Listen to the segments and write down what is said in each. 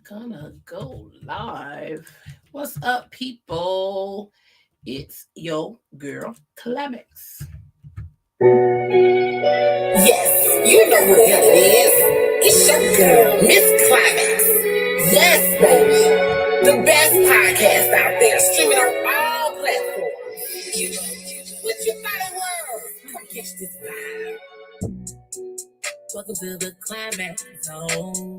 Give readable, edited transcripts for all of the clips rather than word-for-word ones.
Gonna go live. What's up, people? It's your girl, Climax. Yes, you know what the hell it is. It's your girl, Miss Climax. Yes, baby. The best podcast out there, streaming on all platforms. You know what you thought it was. Come catch this vibe. Welcome to the Climax Zone.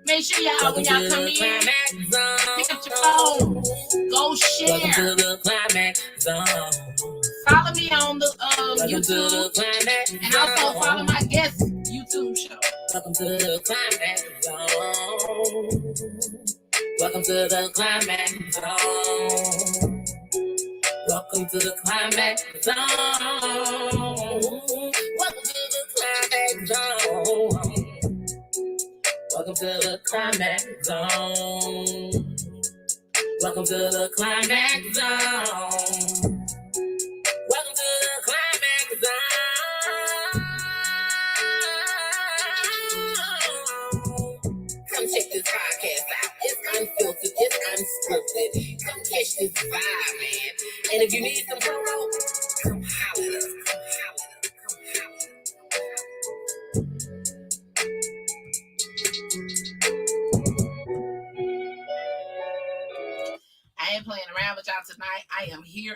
Make sure y'all, when y'all come in, pick up your phone, go share. Welcome to the Climax Zone. Follow me on the YouTube, and also follow my guest YouTube show. Welcome to the Climax Zone. Welcome to the Climax Zone. Welcome to the Climax Zone. Welcome to the Climax Zone. Welcome to the Climax Zone. Welcome to the Climax Zone. Welcome to the Climax Zone. Come check this podcast out. It's unfiltered, it's unscripted. Come catch this vibe, man. And if you need some promo, come holler at us. Come holler at us. Come holler at us. I ain't playing around with y'all tonight. I am here.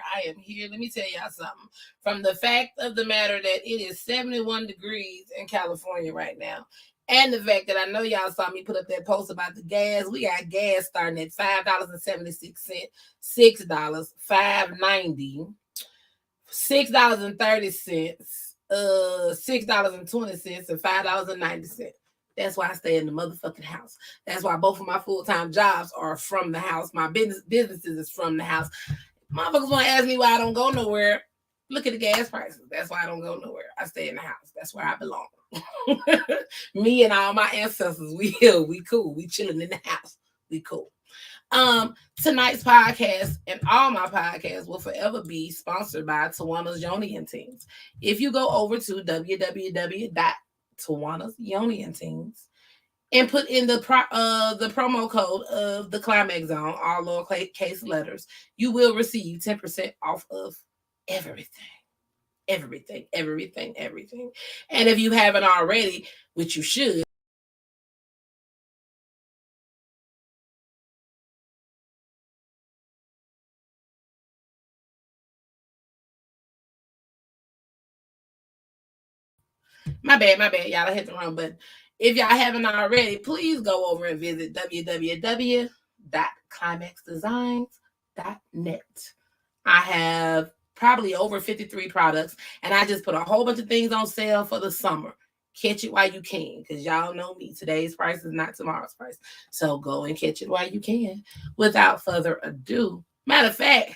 Let me tell y'all something. From the fact of the matter that it is 71 degrees in California right now, and the fact that I know y'all saw me put up that post about the gas. We got gas starting at $5.76, $6, $5.90, $6.30, $6.20, and $5.90. That's why I stay in the motherfucking house. That's why both of my full-time jobs are from the house. My businesses is from the house. Motherfuckers want to ask me why I don't go nowhere. Look at the gas prices. That's why I don't go nowhere. I stay in the house. That's where I belong. Me and all my ancestors, we here. We cool. We chilling in the house. We cool. Tonight's podcast and all my podcasts will forever be sponsored by Tawana's Yoni and Teams. If you go over to www.Tawana's Yoni and Teams and put in the promo code of the Climax Zone, all lowercase letters, you will receive 10% off of everything. And if you haven't already, which you should, my bad, y'all. I hit the wrong button. If y'all haven't already, please go over and visit www.climaxdesigns.net. I have probably over 53 products, and I just put a whole bunch of things on sale for the summer. Catch it while you can, because y'all know me. Today's price is not tomorrow's price. So go and catch it while you can. Without further ado. Matter of fact,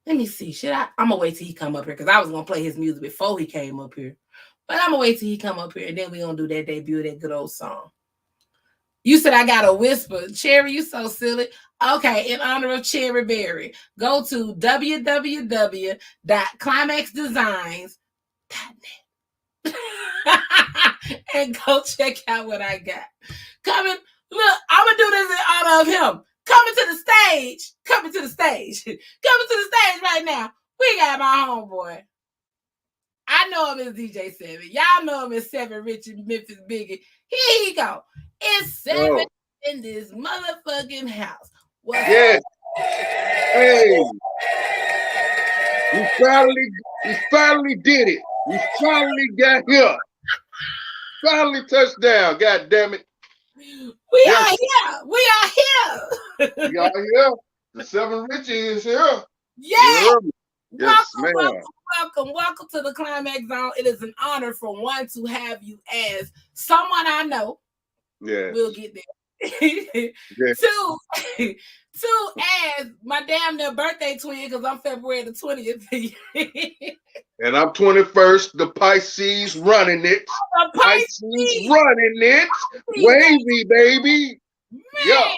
let me see. I'm going to wait till he come up here, because I was going to play his music before he came up here. But I'm going to wait till he come up here, and then we're going to do that debut of that good old song. You said I got a whisper. Cherry, you so silly. Okay, in honor of Cherry Berry, go to www.climaxdesigns.net and go check out what I got. Look, I'm going to do this in honor of him. Coming to the stage right now. We got my homeboy. I know him as DJ 7. Y'all know him as 7Richy, Memphis Biggie. Here he go. It's 7 in this motherfucking house. Yes. Hey. We finally did it. We finally got here. Finally touchdown. God damn it. We are here. We are here. The 7Richy is here. Yes. Yes, Welcome to the Climax Zone. It is an honor for one to have you as someone I know. Yeah. We'll get there. Two, as my damn near birthday twin, because I'm February the 20th. And I'm 21st, the Pisces running it. The Pisces running it. Wavy, baby. Man, yeah.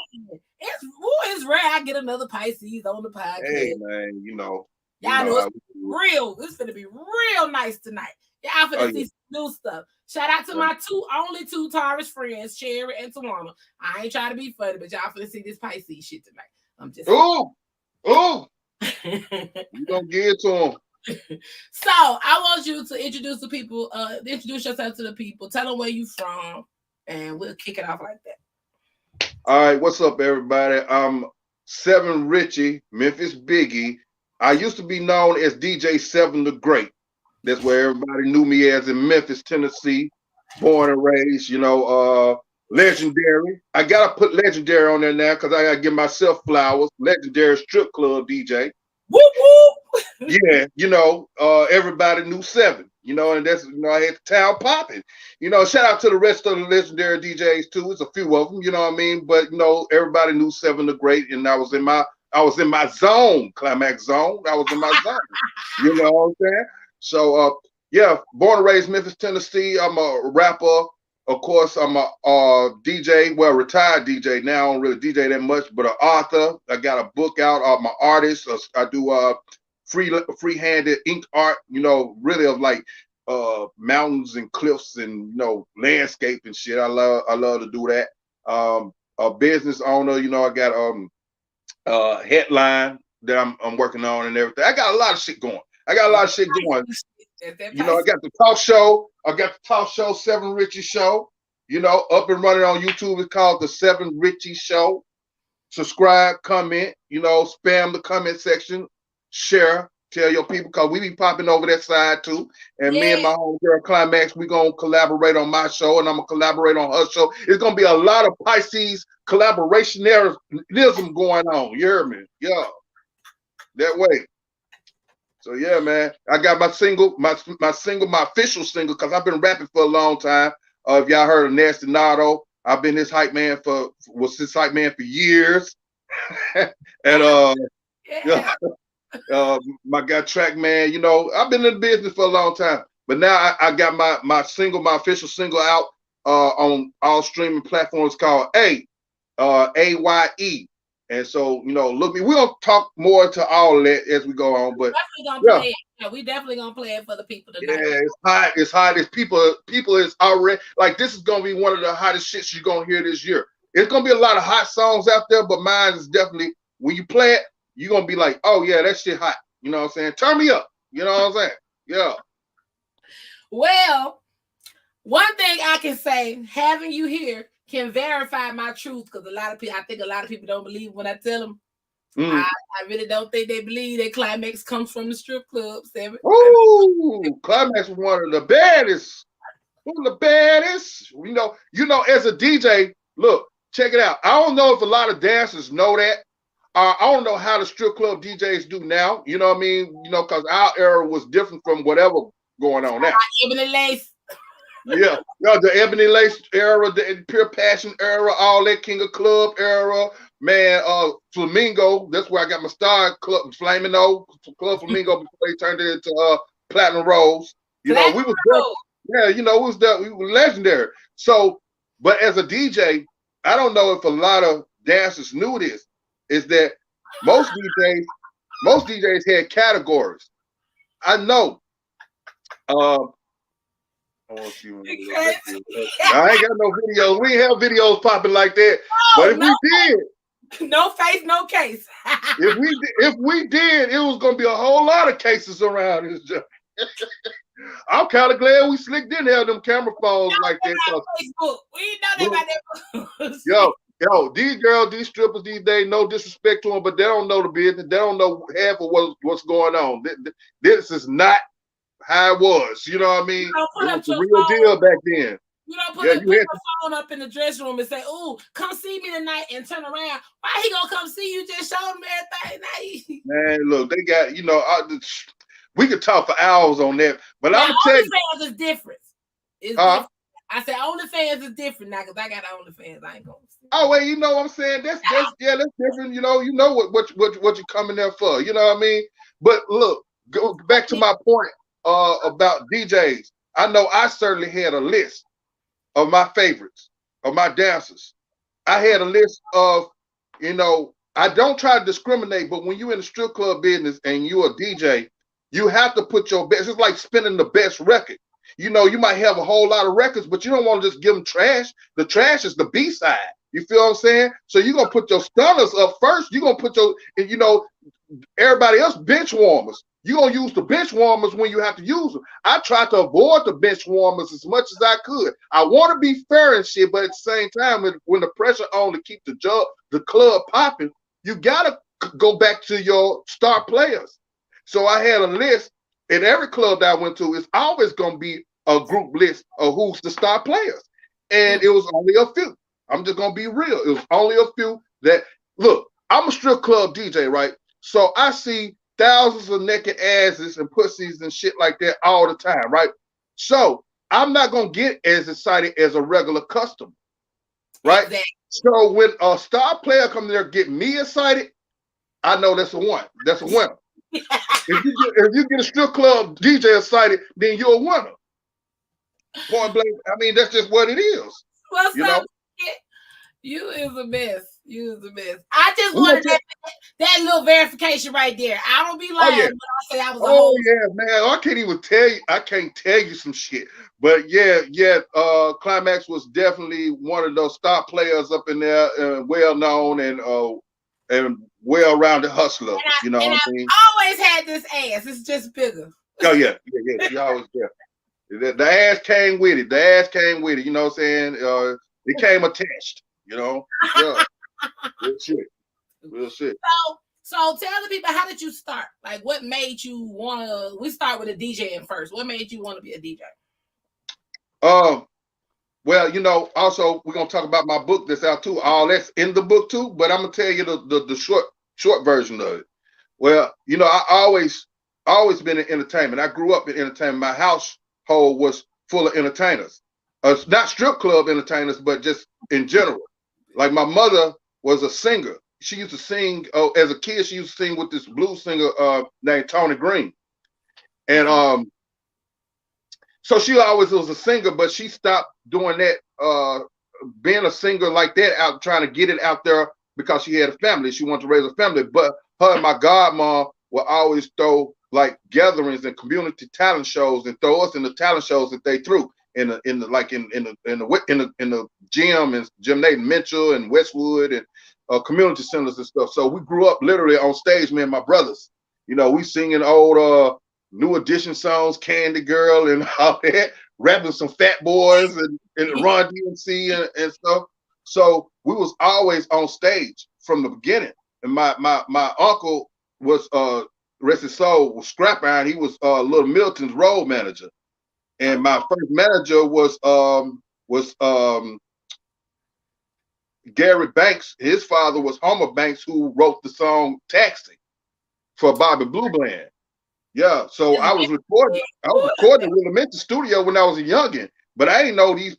It's rare I get another Pisces on the podcast. Hey, man, you know. Y'all know it's real. It's going to be real nice tonight. Y'all finna see some new stuff. Shout out to my only two Taurus friends, Cherry and Tawana. I ain't trying to be funny, but y'all finna see this Pisces shit tonight. I'm just you gonna give it to them. So I want you to introduce the people, introduce yourself to the people, tell them where you from, and we'll kick it off like that. All right, what's up, everybody? I'm 7Richy, Memphis Biggie. I used to be known as DJ 7 the Great. That's where everybody knew me as in Memphis, Tennessee. Born and raised, legendary. I gotta put legendary on there now because I gotta give myself flowers. Legendary strip club DJ. Whoop whoop. Yeah, everybody knew 7. And that's I had the town popping. Shout out to the rest of the legendary DJs too. It's a few of them, you know what I mean. But everybody knew 7 the Great, and I was in my zone, climax zone. I was in my zone. You know what I'm saying? So born and raised Memphis, Tennessee. I'm a rapper. Of course, I'm a DJ, retired DJ now. I don't really DJ that much, but an author. I got a book out. My artist. I do free-handed ink art, really of like mountains and cliffs and landscape and shit. I love to do that. A business owner, I got a headline that I'm working on and everything. I got a lot of shit going. I got the talk show. I got the talk show, 7Richy Show. Up and running on YouTube. It's called the 7Richy Show. Subscribe, comment, spam the comment section, share, tell your people, because we be popping over that side too. And me and my homegirl Climax, we gonna collaborate on my show, and I'm gonna collaborate on her show. It's gonna be a lot of Pisces collaborationism going on. You hear me? Yeah. That way. So yeah, man. I got my single, my official single, because I've been rapping for a long time. If y'all heard of Nasty Nardo, I've been his hype man for years. And my guy Track Man, I've been in the business for a long time. But now I got my official single out on all streaming platforms called AYE. And so, look, we're gonna talk more to all that as we go on. But we definitely gonna play it for the people tonight. Yeah, it's hot. It's hot. It's people is already like, this is gonna be one of the hottest shits you're gonna hear this year. It's gonna be a lot of hot songs out there, but mine is definitely, when you play it, you're gonna be like, oh yeah, that shit hot. You know what I'm saying? Turn me up. You know what I'm saying? Yeah. Well, one thing I can say, having you here can verify my truth, because I think a lot of people don't believe when I tell them. I really don't think they believe that Climax comes from the strip club. Climax was one of the baddest. As a DJ, look, check it out. I don't know if a lot of dancers know that. I don't know how the strip club DJs do now. You know what I mean? Because our era was different from whatever going on now. Ebony Lace. Yeah, the Ebony Lace era, the Pure Passion era, all that King of Club era, man. Flamingo, that's where I got my star club, Flamingo, Club Flamingo, before they turned it into Platinum Rose. We was there. We were legendary. So, but as a DJ, I don't know if a lot of dancers knew this, is that most DJs had categories. I know. I ain't got no videos. We ain't have videos popping like that. But if we did, no face, no case. if we did, it was gonna be a whole lot of cases around this joint. I'm kind of glad we slicked in there them camera phones like that. Facebook. We know that. Yo, these strippers these days, no disrespect to them, but they don't know the business. They don't know half of what's going on. This is not how it was. You know what I mean? It was the real deal back then. You don't put your phone up in the dressing room and say, "Oh, come see me tonight," and turn around. Why he gonna come see you? Just show him everything. Man, look, they got, we could talk for hours on that, but I'm gonna tell you, OnlyFans is different. It's different. I said OnlyFans is different now because I got OnlyFans. I ain't gonna see. Oh wait, you know what I'm saying? That's different. You know what you're coming there for. You know what I mean? But look, go back to my point about DJs. I know I certainly had a list of my favorites, of my dancers. I had a list of, I don't try to discriminate, but when you're in the strip club business and you're a DJ, you have to put your best. It's like spinning the best record. You know, you might have a whole lot of records, but you don't want to just give them trash. The trash is the B side. You feel what I'm saying? So you're gonna put your stunners up first. You're gonna put your, you know, everybody else bench warmers. You're gonna use the bench warmers when you have to use them. I try to avoid the bench warmers as much as I could. I want to be fair and shit, but at the same time, when the pressure on to keep the club popping, you gotta go back to your star players. So I had a list in every club that I went to. It's always gonna be a group list of who's the star players, and it was only a few. I'm just gonna be real. It was only a few that look. I'm a strip club DJ, right? So I see thousands of naked asses and pussies and shit like that all the time, right? So I'm not gonna get as excited as a regular customer, right? Exactly. So when a star player come there get me excited, I know that's a one. That's a winner. If you get a strip club DJ excited, then you're a winner. Point blank. I mean, that's just what it is. What's you up? You is a mess. You is a mess. I just wanted that little verification right there. I don't be lying when I say I was a whole. Yeah, man. I can't even tell you. I can't tell you some shit. But yeah. Climax was definitely one of those star players up in there, well known and well-rounded hustler. You know what I mean? Always had this ass. It's just bigger. Oh yeah. She always there. The ass came with it. The ass came with it. You know what I'm saying? It came attached. You know? Yeah. Real shit. So tell the people, how did you start? Like, what made you want to? We start with a DJing first. What made you want to be a DJ? Well, you know, also we're gonna talk about my book that's out too. All that's in the book too, but I'm gonna tell you the short version of it. Well, you know, I always been in entertainment. I grew up in entertainment. My household was full of entertainers. Not strip club entertainers, but just in general. Like my mother was a singer. She used to sing as a kid. She used to sing with this blues singer named Tony Green, and so she always was a singer, but she stopped doing that, being a singer like that, out trying to get it out there because she had a family. She wanted to raise a family, but her and my godmom would always throw like gatherings and community talent shows and throw us in the talent shows that they threw in the gym and gymnasium, Mitchell and Westwood and community centers and stuff. So we grew up literally on stage, me and my brothers. You know, we singing old New Edition songs, Candy Girl and all that, rapping some Fat Boys and Run DMC and stuff. So we was always on stage from the beginning. And my uncle was rest his soul was Scrap Iron. He was Little Milton's road manager. And my first manager was Gary Banks. His father was Homer Banks, who wrote the song Taxi for Bobby Blue Bland. Yeah, so I was recording in the Memphis studio when I was a youngin', but I didn't know these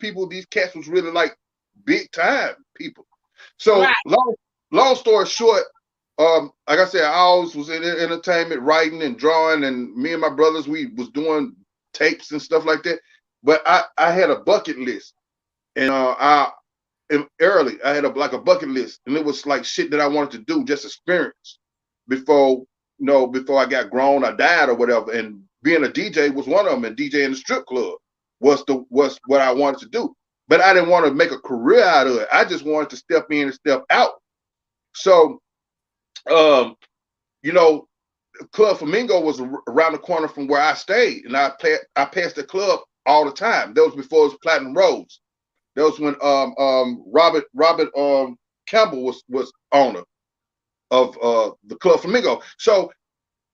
cats was really like big time people. So long story short, like I said, I always was in entertainment, writing and drawing, and me and my brothers, we was doing tapes and stuff like that. But I had a bucket list, and I had a bucket list, and it was like shit that I wanted to do, just experience before I got grown, I died or whatever. And being a DJ was one of them, and DJ in the strip club was what I wanted to do. But I didn't want to make a career out of it. I just wanted to step in and step out. So, you know, Club Flamingo was around the corner from where I stayed, and I passed the club all the time. That was before it was Platinum Rose. That was when Robert Campbell was owner of the Club Flamingo. So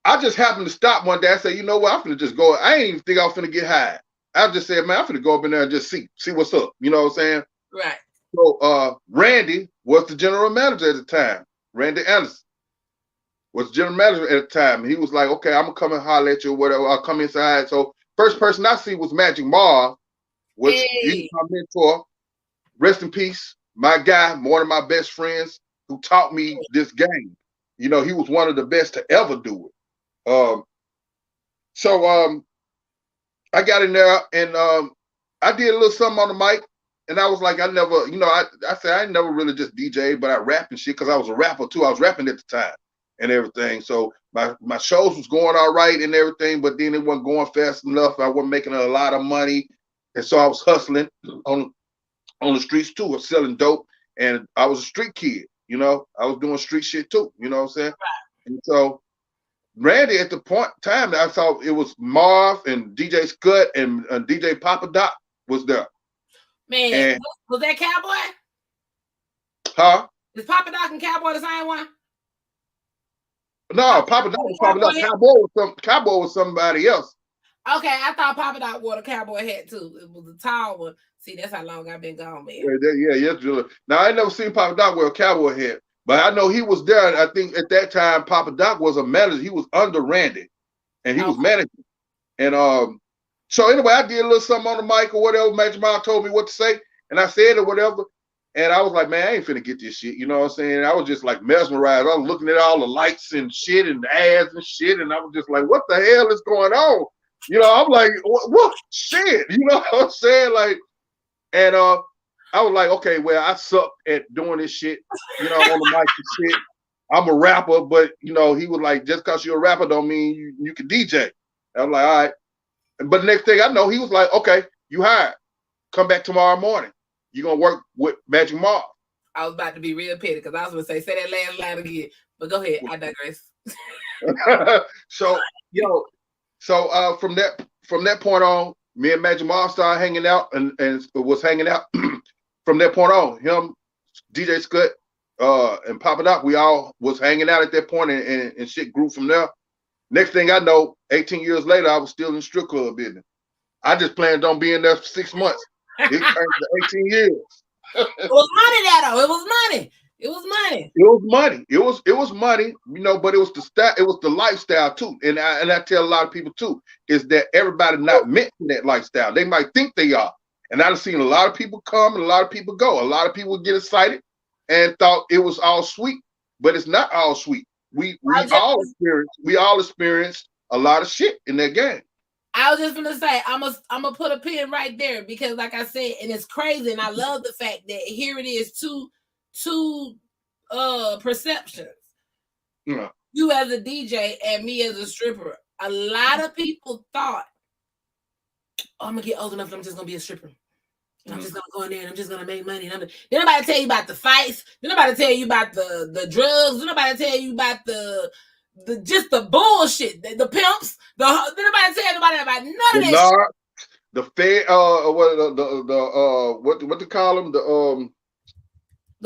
I just happened to stop one day. I said, you know what, I'm finna just go. I ain't even think I was finna get high. I just said, man, I'm finna go up in there and just see what's up. You know what I'm saying? Right. So Randy was the general manager at the time. Randy Anderson was the general manager at the time. He was like, okay, I'm gonna come and holler at you or whatever. I'll come inside. So first person I see was Magic Marv, which he's my mentor. Rest in peace. My guy, one of my best friends who taught me this game. You know, he was one of the best to ever do it. So I got in there and I did a little something on the mic, and I was like, I never, you know, I said I never really just DJ, but I rap and shit because I was a rapper too. I was rapping at the time and everything. So my shows was going all right and everything, but then it wasn't going fast enough. I wasn't making a lot of money, and so I was hustling on the streets too, of selling dope. And I was a street kid, you know. I was doing street shit too, you know what I'm saying? And so Randy, at the point time, I saw it was Marv and DJ Scott and DJ Papa Doc was there. Man, and, was that Cowboy? Huh? Is Papa Doc and Cowboy the same one? No, Papa Doc was Papa Doc. Cowboy was somebody else. Okay, I thought Papa Doc wore the cowboy hat too. It was a tall one. See, that's how long I've been gone, man. Yeah. Now I ain't never seen Papa Doc wear a cowboy hat, but I know he was there. And I think at that time Papa Doc was a manager. He was under Randy, and he was managing. And so anyway, I did a little something on the mic or whatever. Magic Mom told me what to say, and I said it, whatever. And I was like, man, I ain't finna get this shit. You know what I'm saying? I was just like mesmerized. I was looking at all the lights and shit and the ads and shit, and I was just like, what the hell is going on? You know, I'm like, what shit? You know what I'm saying? Like, and I was like, okay, well, I suck at doing this shit, you know, on the mic and shit. I'm a rapper, but you know, he was like, just because you're a rapper don't mean you can DJ. I'm like, all right. But the next thing I know, he was like, okay, you hired. Come back tomorrow morning. You're gonna work with Magic Marv. I was about to be real petty because I was gonna say that last line again. But go ahead, I digress. So, from that point on, me and Magic Marv started hanging out and was hanging out from that point on. Him, DJ Scott, and Papa Doc, we all was hanging out at that point, and shit grew from there. Next thing I know, 18 years later, I was still in strip club business. I just planned on being there for 6 months. It turned to 18 years. It was money, though. It was money. It was money. It was money. It was money, you know, but it was the style, it was the lifestyle too. And I tell a lot of people too, is that everybody not meant for that lifestyle. They might think they are. And I've seen a lot of people come and a lot of people go. A lot of people get excited and thought it was all sweet, but it's not all sweet. We all experienced a lot of shit in that game. I was just gonna say, I'm gonna put a pin right there because, like I said, and it's crazy, and I love the fact that here it is, two perceptions. Yeah. You as a DJ and me as a stripper. A lot of people thought, oh, I'm gonna get old enough and I'm just gonna be a stripper. And I'm just gonna go in there and I'm just gonna make money. Then nobody tell you about the fights. Then nobody tell you about the drugs. Then nobody tell you about the just the bullshit, the pimps. Then nobody tell nobody about none of that. The fair, what they call them? The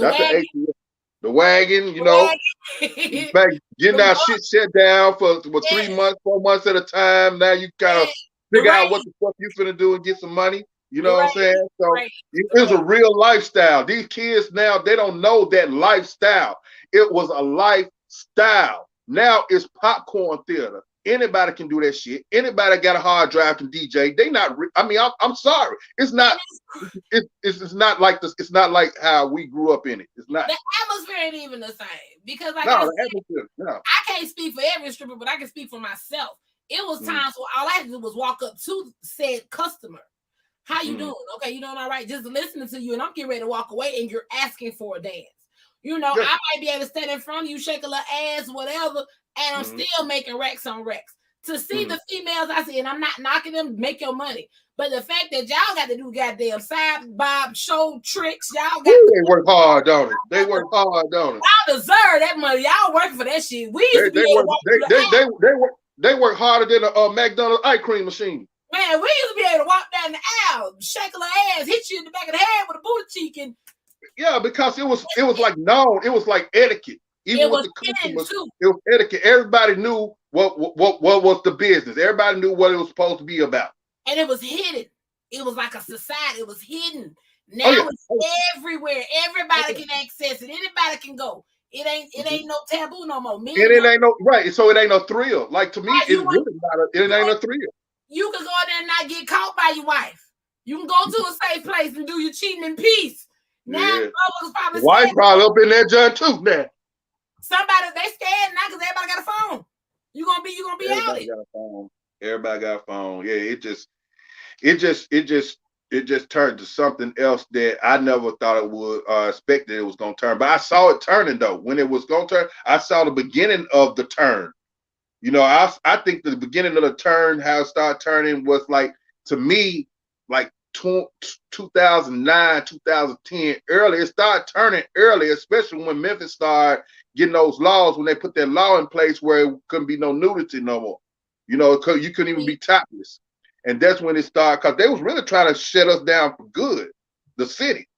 wagon. The wagon, you know. Back getting our shit shut down for 3 months, 4 months at a time. Now you kind of figure out what the fuck you finna do and get some money. You know what I'm saying? So it's a real lifestyle. These kids now, they don't know that lifestyle. It was a lifestyle. Now it's popcorn theater. Anybody can do that shit. Anybody got a hard drive can DJ. They not. I mean, I'm sorry. It's not. It's not like this. It's not like how we grew up in it. It's not. The atmosphere ain't even the same because like I can't speak for every stripper, but I can speak for myself. It was times where all I had to do was walk up to said customer. How you doing? Okay, you doing all right? Just listening to you, and I'm getting ready to walk away, and you're asking for a dance. You know, I might be able to stand in front of you, shake a little ass, whatever, and I'm still making racks on racks. To see the females I see, and I'm not knocking them, make your money. But the fact that y'all got to do goddamn side bob show tricks, y'all got they work hard, don't it? They work hard, don't it? Y'all deserve that money. Y'all working for that shit. We used they work harder than a McDonald's ice cream machine. Man, we used to be able to walk down the aisle, shake a little ass, hit you in the back of the head with a booty cheek, and because it was like known. It was like etiquette. Even with the customers, it was etiquette. Everybody knew what was the business. Everybody knew what it was supposed to be about. And it was hidden. It was like a society. It was hidden. Now it's everywhere. Everybody can access it. Anybody can go. It ain't no taboo no more. It ain't no right. So it ain't no thrill. Like to me, it's really not. It ain't no thrill. You can go in there and not get caught by your wife. You can go to a safe place and do your cheating in peace. Now, probably wife probably up in that joint too. Now, somebody they scared now because everybody got a phone. You gonna be out. Everybody got a phone. Yeah, it just turned to something else that I never thought it would. Expected it was gonna turn, but I saw it turning though. When it was gonna turn, I saw the beginning of the turn. You know, I think the beginning of the turn, how it started turning, was like, to me, like 2009, 2010, early. It started turning early, especially when Memphis started getting those laws, when they put that law in place where it couldn't be no nudity no more. You know, you couldn't even be topless. And that's when it started, because they was really trying to shut us down for good, the city,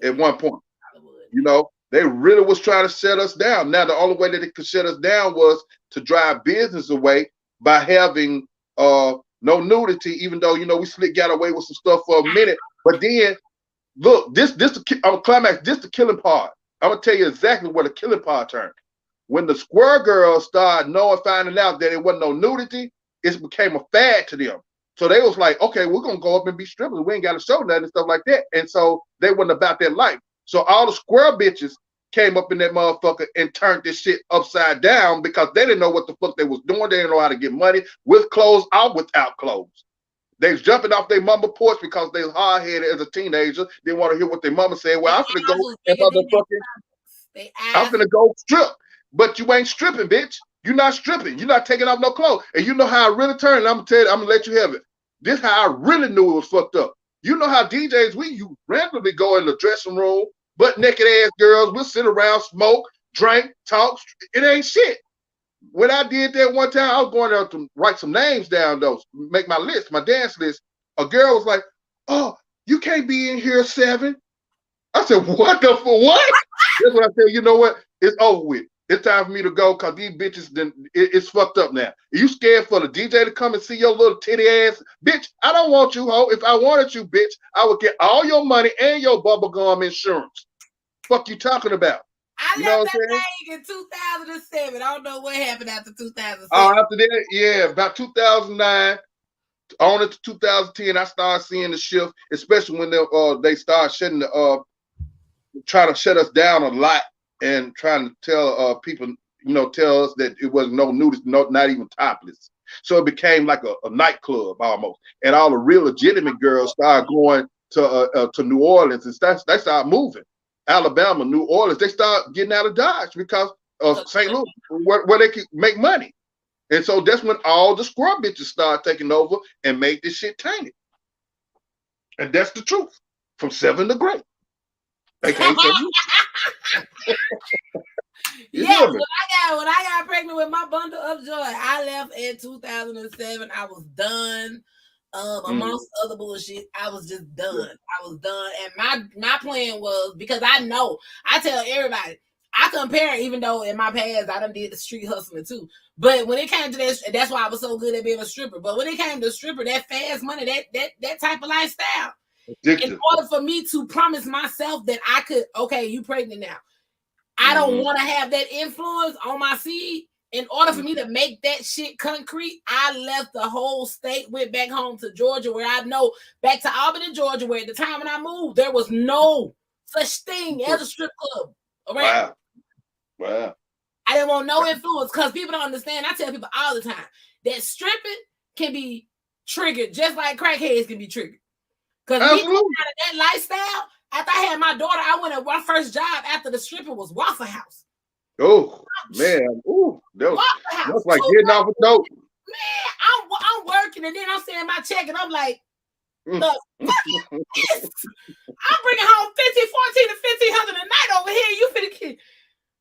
at one point. You know, they really was trying to shut us down. Now, the only way that it could shut us down was to drive business away by having no nudity, even though, you know, we got away with some stuff for a minute. But then, look, I'm climax, this the killing part. I'm going to tell you exactly where the killing part turned. When the square girls started finding out that it wasn't no nudity, it became a fad to them. So they was like, okay, we're going to go up and be strippers. We ain't got to show nothing and stuff like that. And so they wasn't about that life. So all the square bitches came up in that motherfucker and turned this shit upside down because they didn't know what the fuck they was doing. They didn't know how to get money with clothes or without clothes. They was jumping off their mama porch because they was hard-headed as a teenager. They want to hear what their mama said. Well, I'm finna go and motherfucking, I'm finna go strip. But you ain't stripping, bitch. You're not stripping. You're not taking off no clothes. And you know how I really turned. I'm gonna tell you, I'm gonna let you have it. This how I really knew it was fucked up. You know how DJs, you randomly go in the dressing room, butt naked ass girls, we'll sit around, smoke, drink, talk. It ain't shit. When I did that one time, I was going there to write some names down, though, make my list, my dance list. A girl was like, "Oh, you can't be in here 7." I said, "What the for what?" That's what I said. You know what? It's over with. It's time for me to go because these bitches, it's fucked up now. Are you scared for the DJ to come and see your little titty ass? Bitch, I don't want you, ho. If I wanted you, bitch, I would get all your money and your bubblegum insurance. Fuck you talking about? I left that thing in 2007. I don't know what happened after 2007. Oh, after that, yeah, about 2009 on it to 2010, I started seeing the shift, especially when they started shutting trying to shut us down a lot and trying to tell people, you know, tell us that it was no nudity, not even topless. So it became like a nightclub almost, and all the real legitimate girls started going to New Orleans, and they started moving. Alabama, New Orleans, they start getting out of Dodge because of St. Louis, where they could make money. And so that's when all the scrub bitches started taking over and made this shit tainted. And that's the truth. From 7 to great. Okay, yeah, when I got pregnant with my bundle of joy, I left in 2007. I was done. Amongst other bullshit, I was just done. I was done. And my plan was, because I tell everybody, I compare, even though in my past I done did the street hustling too. But when it came to that, that's why I was so good at being a stripper. But when it came to stripper, that fast money, that type of lifestyle, in order for me to promise myself that I could, okay, you pregnant now, I don't want to have that influence on my seed. In order for me to make that shit concrete, I left the whole state, went back home to Georgia, where I know, back to Albany, Georgia, where at the time when I moved, there was no such thing as a strip club around. Wow. I didn't want no influence, because people don't understand. I tell people all the time that stripping can be triggered just like crackheads can be triggered. Because me out of that lifestyle, after I had my daughter, I went at my first job after the stripping was Waffle House. Oh man, ooh, that was like getting off a dope. Man, I'm working, and then I'm seeing my check, and I'm like, I'm bringing home 14 to 1,500 a night over here. You finna kid.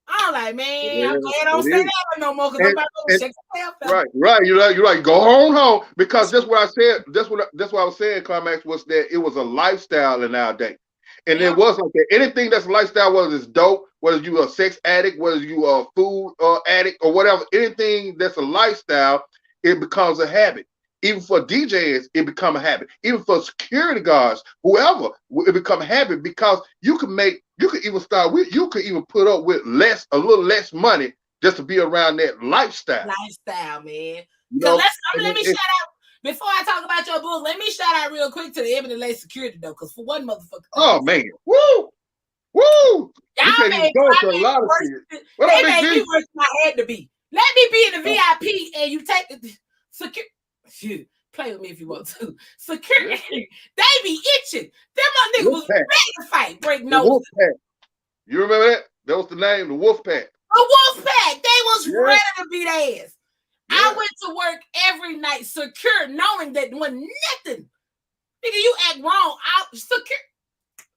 I'm like, man, I'm glad I don't stay there no more, because I'm about to check myself. Right. You're like, go home, because that's what I said. That's what I was saying. Climax was that it was a lifestyle in our day. And it was like that. Anything that's a lifestyle, whether it's dope, whether you a sex addict, whether you a food addict or whatever, anything that's a lifestyle, it becomes a habit. Even for DJs, it becomes a habit. Even for security guards, whoever, it becomes a habit, because you could even put up with a little less money just to be around that lifestyle. Lifestyle, man. So let me shout out. Before I talk about your book, let me shout out real quick to the Ebony Lace Security, though, because for one motherfucker. Oh man, woo! Y'all made me worse than I had to be. Let me be in the VIP, and you take the security. Play with me if you want to. Security, they be itching. Them niggas was ready to fight, break noses. You remember that? That was the name, the Wolf Pack. The Wolf Pack. They was ready to beat ass. Yeah. I went to work every night secure, knowing that when nothing, nigga, you act wrong, out secure.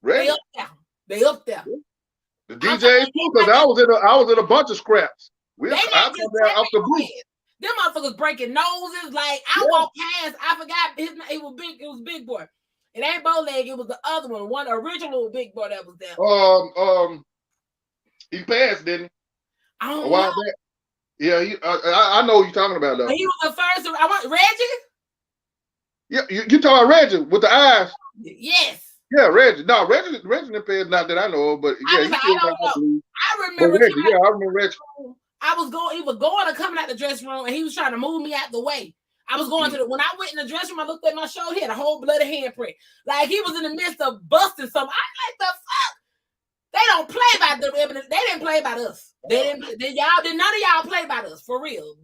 Ready. They up there. They up there. The DJs too, because I was in a bunch of scraps. I come down off the booth. Them motherfuckers breaking noses. Like I walked past, I forgot his name. It was big. It was Big Boy. It ain't Bowleg. It was the other one original Big Boy that was there. He passed, didn't he? I don't a while know. back. Yeah, I know what you're talking about though. But he was the first. I want Reggie. Yeah, you talking about Reggie with the eyes? Yes. Yeah, Reggie. No, Reggie didn't pass. Not that I know of, but yeah, I don't know. I remember Reggie. Yeah, I remember Reggie. He was going or coming out the dressing room, and he was trying to move me out the way. I was going when I went in the dressing room, I looked at my shoulder, he had a whole bloody handprint. Like he was in the midst of busting something. I'm like, the fuck? They don't play about them. They didn't play about us. None of y'all play about us for real.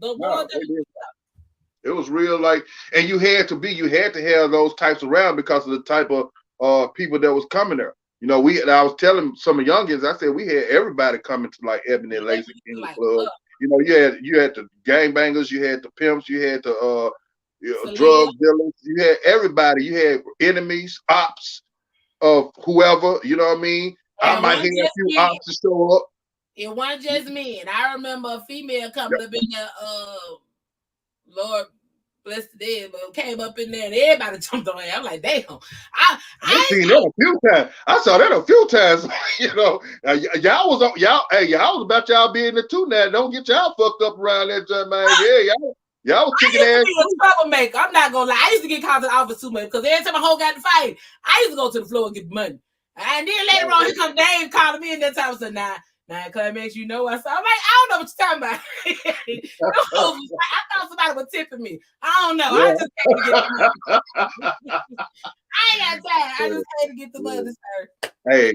It was real, like, and you had to have those types around because of the type of people that was coming there. You know, I was telling some of youngins, I said we had everybody coming to like Ebony and Lacy King Club. You know, you had the gangbangers, you had the pimps, you had the drug dealers, you had everybody, you had enemies, ops of whoever, you know what I mean? I might have a few ops to show up. It wasn't just men. I remember a female coming up in there, Lord bless the dead, but came up in there and everybody jumped on her. I'm like, damn. I seen that a few times. I saw that a few times. You know, y'all was about y'all being the two now. Don't get y'all fucked up around that time, man. Yeah, y'all was kicking ass. I used to be a troublemaker. I'm not gonna lie. I used to get called to the office too much because every time a hoe got to fight, I used to go to the floor and get money. And then later on, here come Dave calling me, and that time I said, nah, climax, you know what? So I'm like, I don't know what you're talking about. I thought somebody was tipping me. I don't know. I just came to get the money. I ain't got time. I just came to get the money, sir. Hey,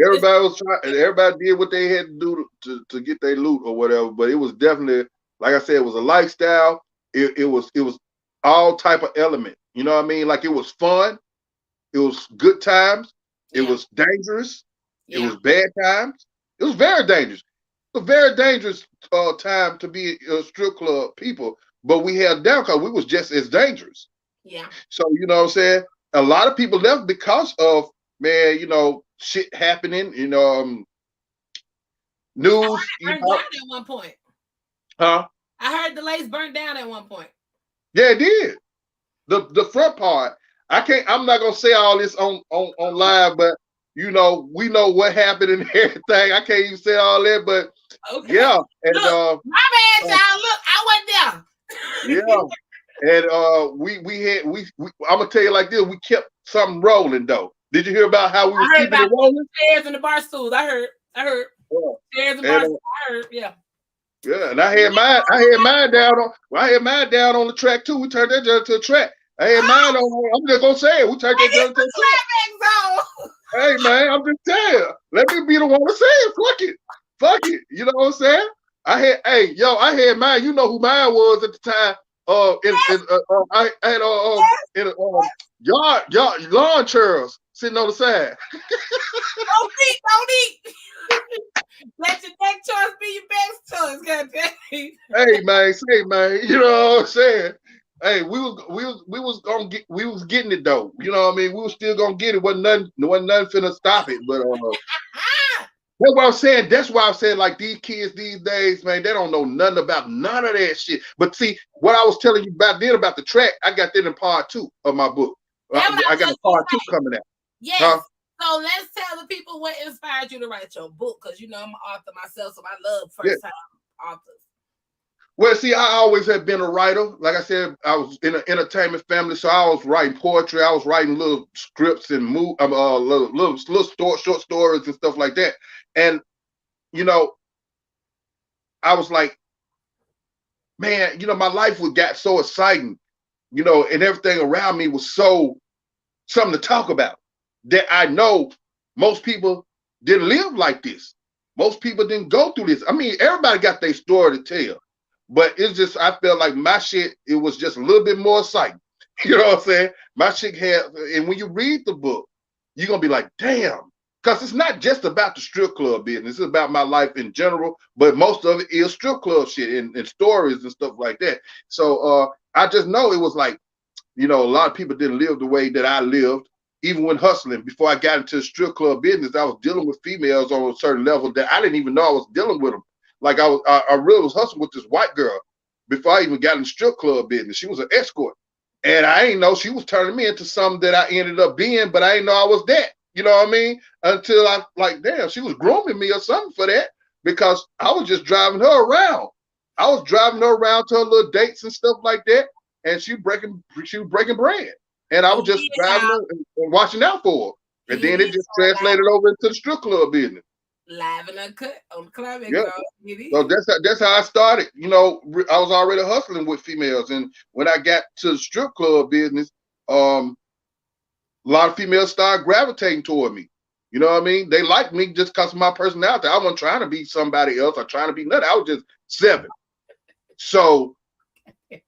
everybody was trying. Everybody did what they had to do to get their loot or whatever. But it was definitely, like I said, it was a lifestyle. It was all type of element. You know what I mean? Like it was fun. It was good times. It was dangerous. It was bad times. It was very dangerous. It was a very dangerous time to be a strip club people, but we held down because we was just as dangerous. Yeah. So, you know what I'm saying? A lot of people left because of, man, you know, shit happening, you know, news. Burnt down at one point. Huh? I heard the lace burnt down at one point. Yeah, it did. The front part. I'm not gonna say all this on live, but you know, we know what happened and everything. I can't even say all that, but yeah. And look, my bad, y'all. Look, I went down. Yeah. And I'm gonna tell you like this, we kept something rolling though. Did you hear about how we were keeping it rolling? Chairs and the bar stools. I heard. Yeah. Chairs and bar stools. I heard, yeah. Yeah, and I had mine down on the track too. We turned that junk to a track. I had mine on. I'm just gonna say it. We turned that junk to a track. Hey man, I'm just telling you. Let me be the one to say it. Fuck it. You know what I'm saying? I had mine. You know who mine was at the time. I had yard lawn chairs sitting on the side. Don't eat. Let your next choice be your best choice, goddamn. Hey man, you know what I'm saying? Hey, we was getting it though. You know what I mean? We was still gonna get it. Wasn't nothing finna stop it. But that's what I'm saying. That's why I'm saying like these kids these days, man, they don't know nothing about none of that shit. But see, what I was telling you about the track, I got that in part 2 of my book. I got a part 2 coming out. Yes. Huh? So let's tell the people what inspired you to write your book, because you know I'm an author myself, so I love first-time authors. Well, see, I always have been a writer. Like I said, I was in an entertainment family, so I was writing poetry. I was writing little scripts and little short stories and stuff like that. And you know, I was like, man, you know, my life got so exciting, you know, and everything around me was so something to talk about. That I know most people didn't live like this. Most people didn't go through this. I mean, everybody got their story to tell, but it's just, I felt like my shit, it was just a little bit more exciting. You know what I'm saying? My shit had, and when you read the book, you're going to be like, damn, because it's not just about the strip club business. It's about my life in general, but most of it is strip club shit and stories and stuff like that. So I just know it was like, you know, a lot of people didn't live the way that I lived. Even when hustling, before I got into the strip club business, I was dealing with females on a certain level that I didn't even know I was dealing with them. Like I really was hustling with this white girl before I even got in the strip club business. She was an escort. And I didn't know she was turning me into something that I ended up being, but I didn't know I was that. You know what I mean? Until I like, damn, she was grooming me or something for that, because I was just driving her around. I was driving her around to her little dates and stuff like that, and she was breaking bread. And I was just driving her and watching out for her. And then it just translated over into the strip club business. Live and uncut on the club. Yeah. So that's how I started. You know, I was already hustling with females, and when I got to the strip club business, a lot of females started gravitating toward me. You know what I mean? They liked me just because of my personality. I wasn't trying to be somebody else or trying to be nothing. I was just 7. So and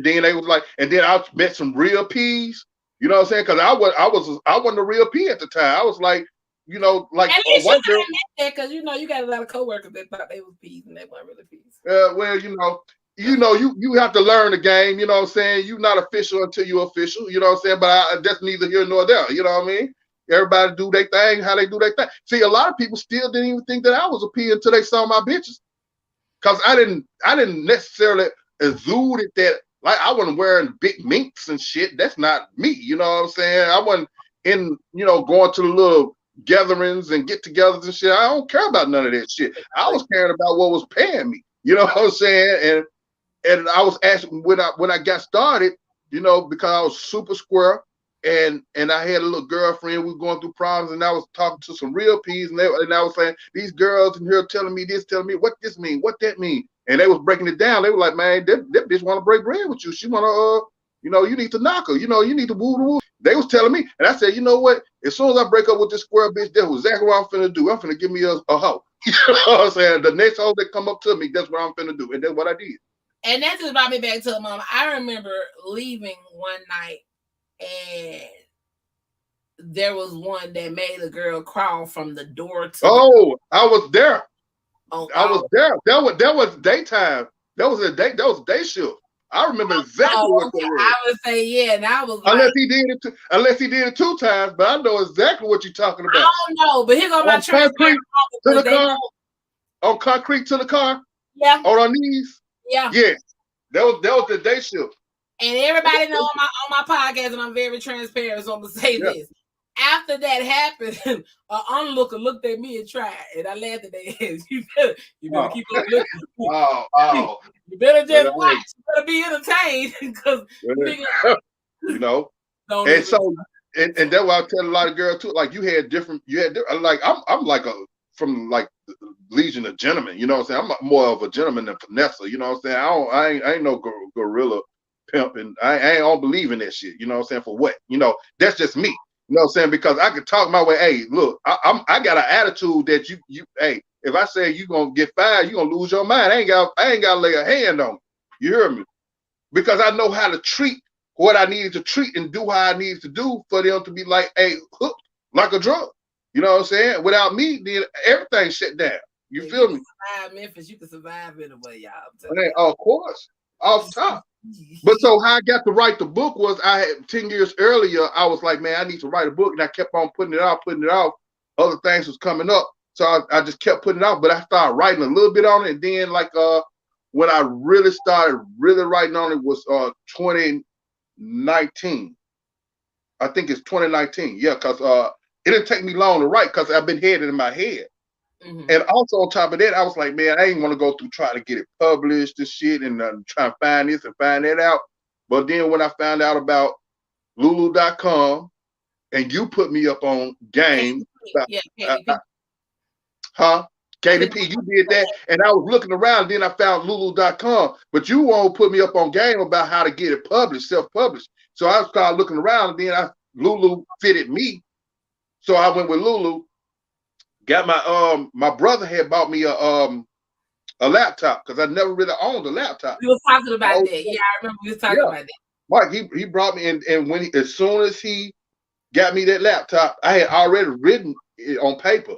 then they was like, and then I met some real P's. You know what I'm saying? Because I wasn't a real P at the time. I was like, you know, like at least you got that, because you know you got a lot of coworkers that thought they was P's and they weren't really P's. Well, you have to learn the game. You know what I'm saying? You're not official until you're official. You know what I'm saying? But that's neither here nor there. You know what I mean? Everybody do their thing, how they do their thing. See, a lot of people still didn't even think that I was a P until they saw my bitches, because I didn't necessarily exude it that. Like, I wasn't wearing big minks and shit. That's not me. You know what I'm saying? I wasn't in, you know, going to the little gatherings and get-togethers and shit. I don't care about none of that shit. I was caring about what was paying me. You know what I'm saying? And I was asking when I got started, you know, because I was super square, and I had a little girlfriend. We were going through problems, and I was talking to some real P's, and I was saying, these girls in here telling me this, telling me what this mean, what that mean. And they was breaking it down. They were like, man, that bitch want to break bread with you. She want to, you know, you need to knock her. You know, you need to woo. They was telling me. And I said, you know what? As soon as I break up with this square bitch, that's exactly what I'm finna do. I'm finna give me a hoe. You know what I'm saying? The next hoe that come up to me, that's what I'm finna do. And that's what I did. And that just brought me back to mom. I remember leaving one night, and there was one that made a girl crawl from the door to I was there. I was there. That was daytime. That was day shift. I remember exactly what that was. I would say, yeah, and I was unless he did it 2 times, but I know exactly what you're talking about. I don't know, but here go my concrete to the car. On concrete to the car. Yeah. On our knees. Yeah. Yes. That was the day shift. And everybody know on my podcast, and I'm very transparent, so I'm gonna say this. After that happened, an onlooker looked at me and tried, and I laughed at their heads. You better keep on looking. You better just watch. You better be entertained, because you know. And so, and that's why I tell a lot of girls too. Like, you had different. Like, I'm like from like Legion of Gentlemen. You know what I'm saying? I'm more of a gentleman than Vanessa. You know what I'm saying? I ain't no gorilla pimp, and I don't believe in that shit. You know what I'm saying? For what? You know, that's just me. You know what I'm saying? Because I can talk my way. Hey, look, I got an attitude that you hey, if I say you gonna get fired, you gonna lose your mind. I ain't gotta lay a hand on you. You hear me? Because I know how to treat what I needed to treat and do how I needed to do for them to be like, hey, hooked like a drug. You know what I'm saying? Without me, then everything shut down. You feel me? Survive Memphis, you can survive anyway, y'all. Hey, of course, off top. But so how I got to write the book was, I had 10 years earlier, I was like, man, I need to write a book, and I kept on putting it off. Other things was coming up, so I just kept putting it off. But I started writing a little bit on it, and then like when I really started writing on it was 2019. I think it's 2019. Yeah, because it didn't take me long to write, because I've been headed in my head. Mm-hmm. And also on top of that, I was like, man, I ain't want to go through trying to get it published and shit, and try to find this and find that out. But then when I found out about Lulu.com, and you put me up on game, KDP, you did that, and I was looking around. Then I found Lulu.com, but you won't put me up on game about how to get it published, self-published. So I started looking around, and then Lulu fitted me, so I went with Lulu. Got my brother had bought me a laptop, because I never really owned a laptop. We were talking about that. Yeah, I remember we were talking about that. Mike, he brought me in, and when as soon as he got me that laptop, I had already written on paper.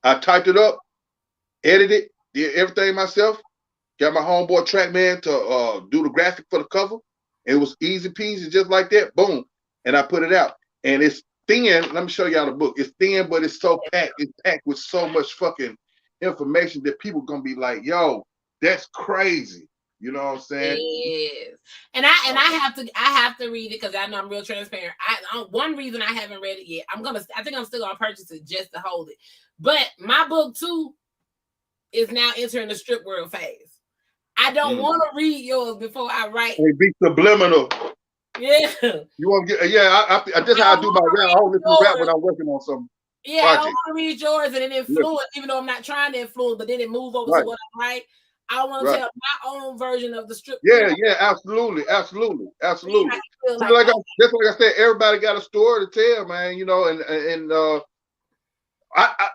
I typed it up, edited, did everything myself. Got my homeboy Trackman to do the graphic for the cover. It was easy peasy, just like that. Boom. And I put it out. And it's thin. Let me show y'all the book. It's thin, but it's so packed. It's packed with so much fucking information that people gonna be like, yo, that's crazy. You know what I'm saying? Yes. And I have to read it because I know I'm real transparent. One reason I haven't read it yet, I think I'm still gonna purchase it just to hold it. But my book too is now entering the strip world phase. I don't want to read yours before I write. They be subliminal. Yeah. You want to get? Yeah, that's how I do my rap. I don't listen to rap when I'm working on something. Yeah, project. I don't want to read yours and then influence, even though I'm not trying to influence, but then it move over to what I write. I want to tell my own version of the strip. Yeah, absolutely. Just like I said, everybody got a story to tell, man. You know,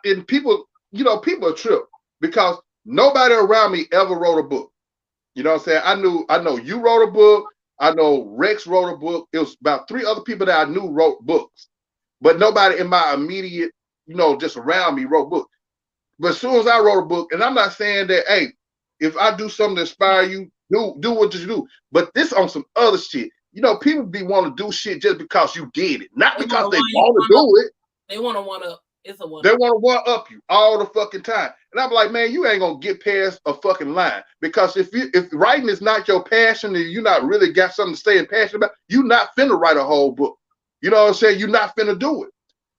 and people, you know, people are tripped because nobody around me ever wrote a book. You know what I'm saying? I know you wrote a book. I know Rex wrote a book. It was about 3 other people that I knew wrote books, but nobody in my immediate, you know, just around me wrote books. But as soon as I wrote a book, and I'm not saying that, hey, if I do something to inspire you, do what you do. But this on some other shit. You know, people be want to do shit just because you did it, not because they want to do it. They want to one up. It's a one. They want to one up you all the fucking time. And I'm like, man, you ain't gonna get past a fucking line. Because if writing is not your passion and you not really got something to say and passionate about, you not finna write a whole book. You know what I'm saying? You're not finna do it.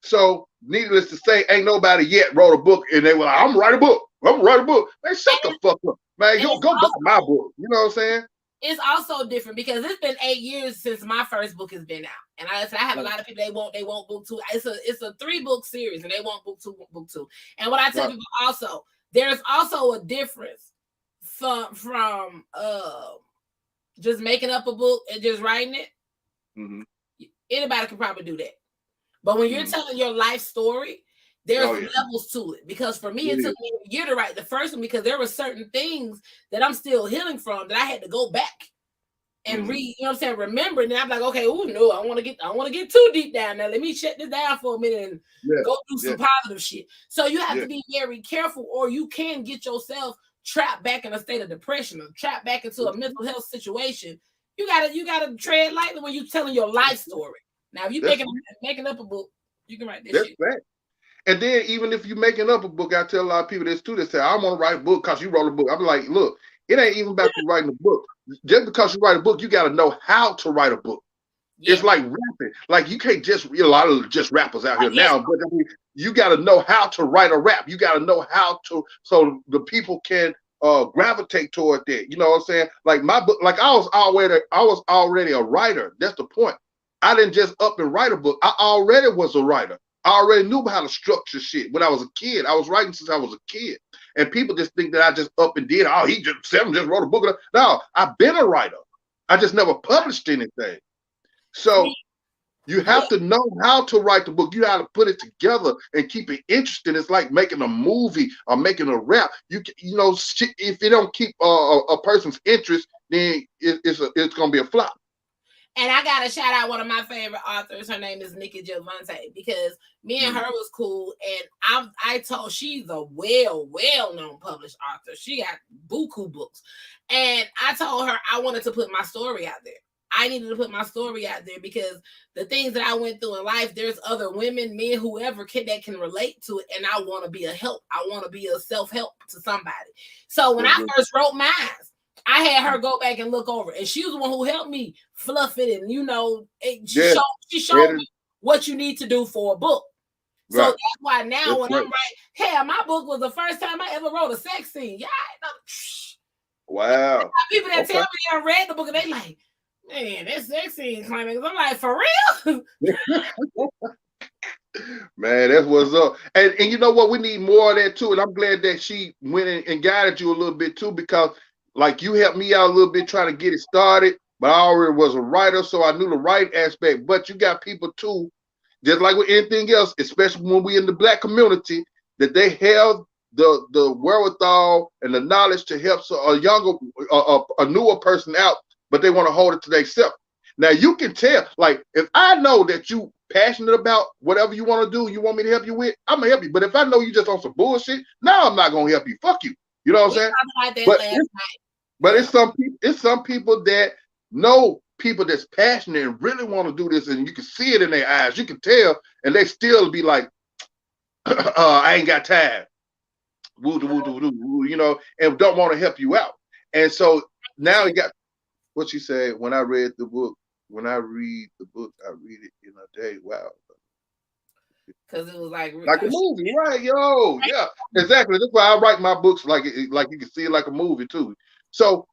So needless to say, ain't nobody yet wrote a book and they were like, I'm gonna write a book. I'm gonna write a book. Man, shut the fuck up. Man, go buy my book. You know what I'm saying? It's also different because it's been 8 years since my first book has been out. And I have a lot of people, they want book 2. It's a 3-book series and they want book two. And what I tell people also, there's also a difference from just making up a book and just writing it. Mm-hmm. Anybody can probably do that. But when you're telling your life story, there's levels to it. Because for me, it took me a year to write the first one because there were certain things that I'm still healing from that I had to go back and read, you know what I'm saying, remember. And then I'm like, okay, oh no, I want to get too deep down now. Let me shut this down for a minute and go do some positive shit. So you have to be very careful, or you can get yourself trapped back in a state of depression or trapped back into a mental health situation. You gotta tread lightly when you're telling your life story. Now, if you're making up a book, you can write this shit. Fact. And then even if you're making up a book, I tell a lot of people this too. They say, I want to write a book because you wrote a book. I'm like, look, it ain't even about you writing a book. Just because you write a book, you got to know how to write a book. Yeah. It's like rapping. Like you can't just, a lot of just rappers out here now, but I mean, you got to know how to write a rap. You got to know how to, so the people can gravitate toward that. You know what I'm saying? Like my book, like I was already a writer. That's the point. I didn't just up and write a book. I already was a writer. I already knew how to structure shit when I was a kid. I was writing since I was a kid. And people just think that I just up and did, Seven just wrote a book. No, I've been a writer. I just never published anything. So you have to know how to write the book. You have to put it together and keep it interesting. It's like making a movie or making a rap. You know, if you don't keep a person's interest, then it's going to be a flop. And I got to shout out one of my favorite authors. Her name is Nikki Giovante, because me and her was cool. And I told, she's a well-known published author. She got buku books. And I told her I wanted to put my story out there. I needed to put my story out there because the things that I went through in life, there's other women, men, whoever that can relate to it. And I want to be a help. I want to be a self-help to somebody. So when I first wrote mine, I had her go back and look over it. And she was the one who helped me fluff it. And, you know, she showed me what you need to do for a book. So that's why now when I'm writing, hell, my book was the first time I ever wrote a sex scene. Yeah, wow. People that tell me they read the book and they like, man, that sex scene climax. I'm like, for real? Man, that's what's up. And you know what? We need more of that too. And I'm glad that she went in and guided you a little bit too, because like you helped me out a little bit trying to get it started, but I already was a writer, so I knew the writing aspect. But you got people too, just like with anything else, especially when we in the Black community, that they have the wherewithal and the knowledge to help a younger, a newer person out, but they want to hold it to themselves. Now you can tell, like, if I know that you passionate about whatever you want to do, you want me to help you with, I'm gonna help you. But if I know you just on some bullshit, now I'm not gonna help you. Fuck you. You know what I'm saying? About that But last it's, night. but it's some people that know people that's passionate and really want to do this, and you can see it in their eyes. You can tell, and they still be like, I ain't got time. Woo, you know, and don't want to help you out. And so now you got what you said. When I read the book, I read it in a day. Wow. Because it was like a movie, right? Yo, yeah, exactly. That's why I write my books like you can see it like a movie too. So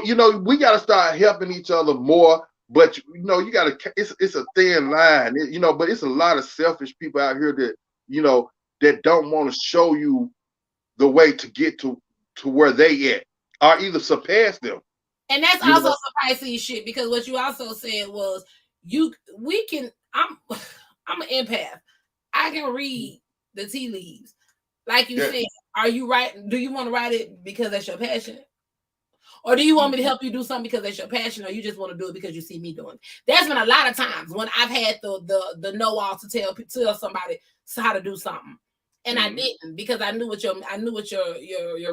you know, we got to start helping each other more. But you know, you got to. It's a thin line, you know. But it's a lot of selfish people out here that you know that don't want to show you the way to get to where they at, or either surpass them. And that's also some Pisces shit, because what you also said was I'm an empath. I can read the tea leaves. Like you said, are you right? Do you want to write it because that's your passion? Or do you want me to help you do something because that's your passion, or you just want to do it because you see me doing it? There's been a lot of times when I've had the know-all to tell somebody how to do something. And I didn't, because I knew what your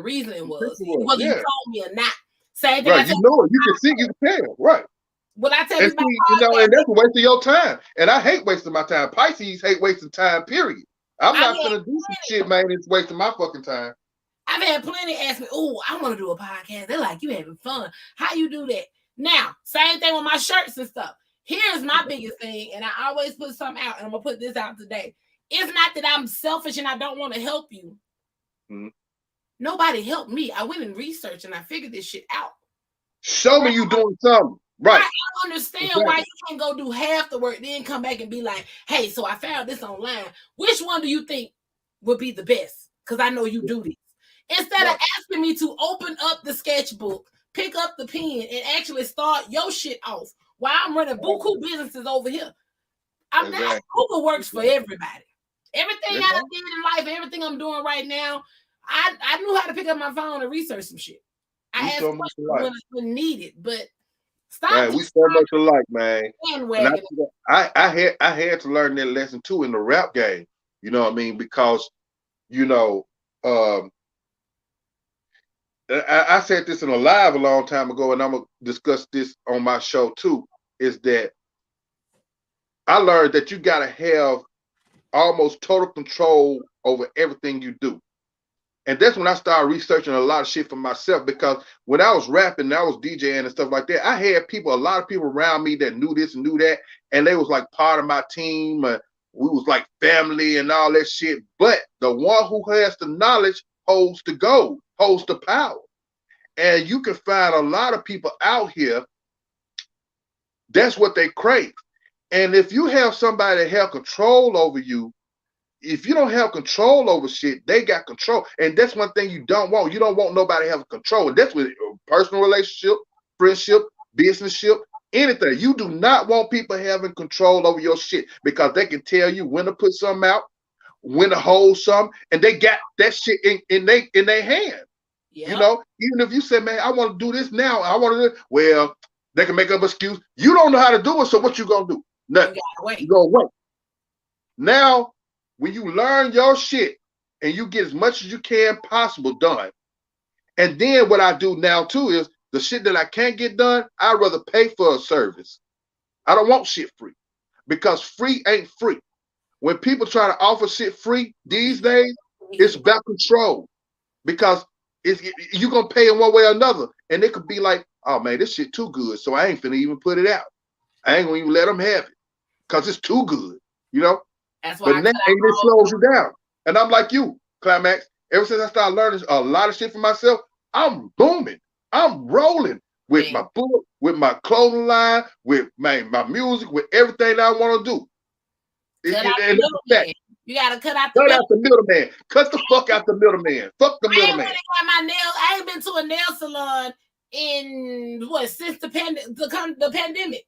reasoning was. Whether you told me or not. Same thing. Right, you know it. You can see, you can tell. Right. Well, I tell you, you know, and that's a waste of your time. And I hate wasting my time. Pisces hate wasting time, period. I'm not gonna do some shit, man. It's wasting my fucking time. I've had plenty ask me, oh, I want to do a podcast. They're like, you having fun. How you do that? Now, same thing with my shirts and stuff. Here's my biggest thing, and I always put something out, and I'm gonna put this out today. It's not that I'm selfish and I don't want to help you. Nobody helped me. I went and researched and I figured this shit out. Show me you doing something. Right. I don't understand why you can't go do half the work, then come back and be like, hey, so I found this online. Which one do you think would be the best? Because I know you do these. Instead of asking me to open up the sketchbook, pick up the pen, and actually start your shit off while I'm running buku businesses over here. I'm not. Google works for everybody. Everything I done did in life, everything I'm doing right now, I knew how to pick up my phone and research some shit. I asked questions when needed, but stop. Man, we so much alike, man. And I had to learn that lesson too in the rap game. You know what I mean? Because you know, I said this in a live a long time ago, and I'm gonna discuss this on my show too. Is that I learned that you gotta have almost total control over everything you do. And that's when I started researching a lot of shit for myself, because when I was rapping, I was DJing and stuff like that, I had a lot of people around me that knew this and knew that, and they was like part of my team. We was like family and all that shit. But the one who has the knowledge holds the gold, holds the power. And you can find a lot of people out here, that's what they crave. And if you have somebody that have control over you, if you don't have control over shit, they got control. And that's one thing you don't want. You don't want nobody having control. And that's with personal relationship, friendship, businessship, anything. You do not want people having control over your shit, because they can tell you when to put something out, when to hold something, and they got that shit in their hand. Yep. You know, even if you say, man, I want to do this now, I want to do it, well, they can make up an excuse. You don't know how to do it, so what you gonna do? Nothing. You gonna wait. Now, when you learn your shit and you get as much as you can possible done, and then what I do now too is the shit that I can't get done, I'd rather pay for a service. I don't want shit free, because free ain't free. When people try to offer shit free these days, it's about control, because you're going to pay in one way or another. And it could be like, oh man, this shit too good, so I ain't finna even put it out. I ain't gonna even let them have it because it's too good, you know? That's why. But now it slows you down. And I'm like you, Climax. Ever since I started learning a lot of shit for myself, I'm booming. I'm rolling with my book, with my clothing line, with my music, with everything I want to do. You gotta cut out the middleman. Cut the fuck out the middleman. Fuck the middleman. I ain't been to a nail salon since the pandemic.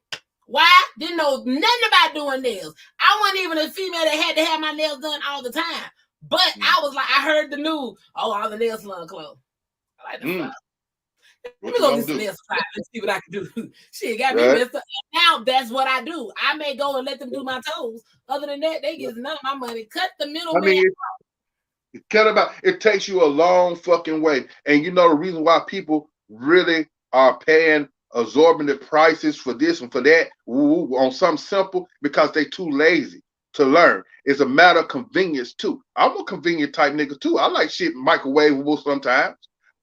Why? Didn't know nothing about doing nails. I wasn't even a female that had to have my nails done all the time. But I was like, I heard the news. Oh, all the nail salon closed. I like the fuck. Let me go get some nail supplies. Let's see what I can do. Shit got me messed up. Now that's what I do. I may go and let them do my toes. Other than that, they get none of my money. Cut the middleman. It takes you a long fucking way. And you know the reason why people really are paying exorbitant prices for this and for that on something simple, because they too lazy to learn. It's a matter of convenience too. I'm a convenient type nigga too. I like shit microwavable sometimes.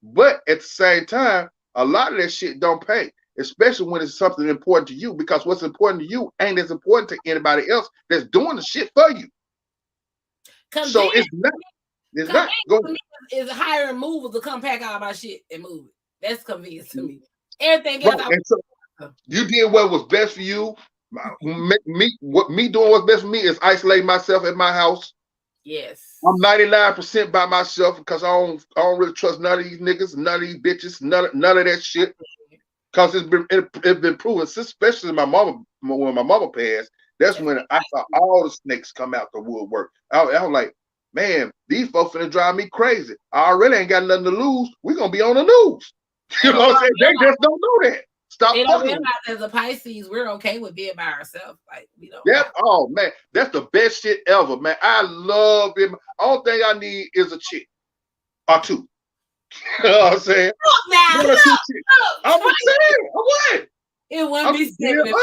But at the same time, a lot of that shit don't pay, especially when it's something important to you, because what's important to you ain't as important to anybody else that's doing the shit for you. So it's not. It's not. Go ahead. Is hiring movers to come pack all my shit and move it. That's convenient to me. Everything else, you did what was best for you. Me doing what's best for me is isolating myself at my house. Yes. I'm 99% by myself because I don't really trust none of these niggas, none of these bitches, none of that shit. Because it's been proven, especially when my mama passed. That's when I saw all the snakes come out the woodwork. I was like, man, these folks finna drive me crazy. I already ain't got nothing to lose. We're gonna be on the news. You know what I'm saying? They just don't know that. Stop fucking. As a Pisces, we're okay with being by ourselves. Like we don't. Oh man, that's the best shit ever, man. I love it. Only thing I need is a chick or two. You know what I'm saying? Look, I'm saying, what? It wouldn't be simple.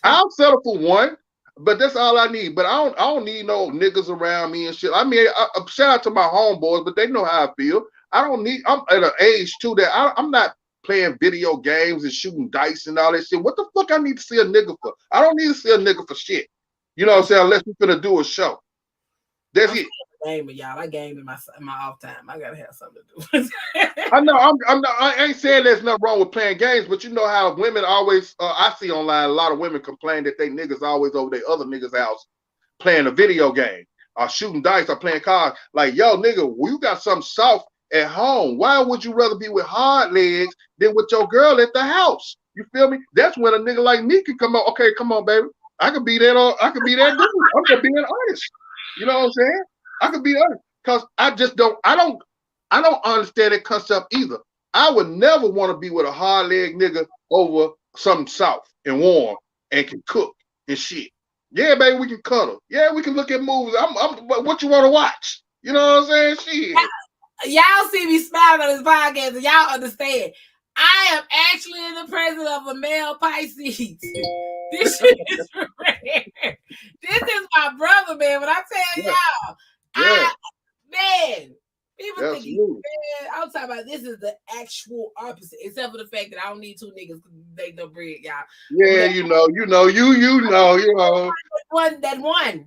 I'll settle for one, but that's all I need. But I don't need no niggas around me and shit. I mean, shout out to my homeboys, but they know how I feel. I'm at an age too that I'm not playing video games and shooting dice and all that shit. What the fuck I need to see a nigga for? I don't need to see a nigga for shit. You know what I'm saying? Unless we're gonna do a show. That's it. Game with y'all. I game in my off time. I gotta have something to do. I know. I ain't saying there's nothing wrong with playing games, but you know how women always. I see online a lot of women complain that they niggas always over their other niggas' house playing a video game or shooting dice or playing cards. Like, yo, nigga, you got something soft at home. Why would you rather be with hard legs than with your girl at the house? You feel me? That's when a nigga like me can come on. Okay, come on, baby. I could be that. I could be that dude. I'm just being honest. You know what I'm saying? I could be honest because I don't understand that concept either. I would never want to be with a hard leg nigga over something soft and warm and can cook and shit. Yeah, baby, we can cuddle. Yeah, we can look at movies. What you want to watch? You know what I'm saying? Shit. Y'all see me smiling on this podcast and y'all understand. I am actually in the presence of a male Pisces. This shit is rare. This is my brother, man. When I tell y'all, man, people think he's man. I'm talking about this is the actual opposite, except for the fact that I don't need two niggas to make no bread, y'all. Yeah, you know. That one.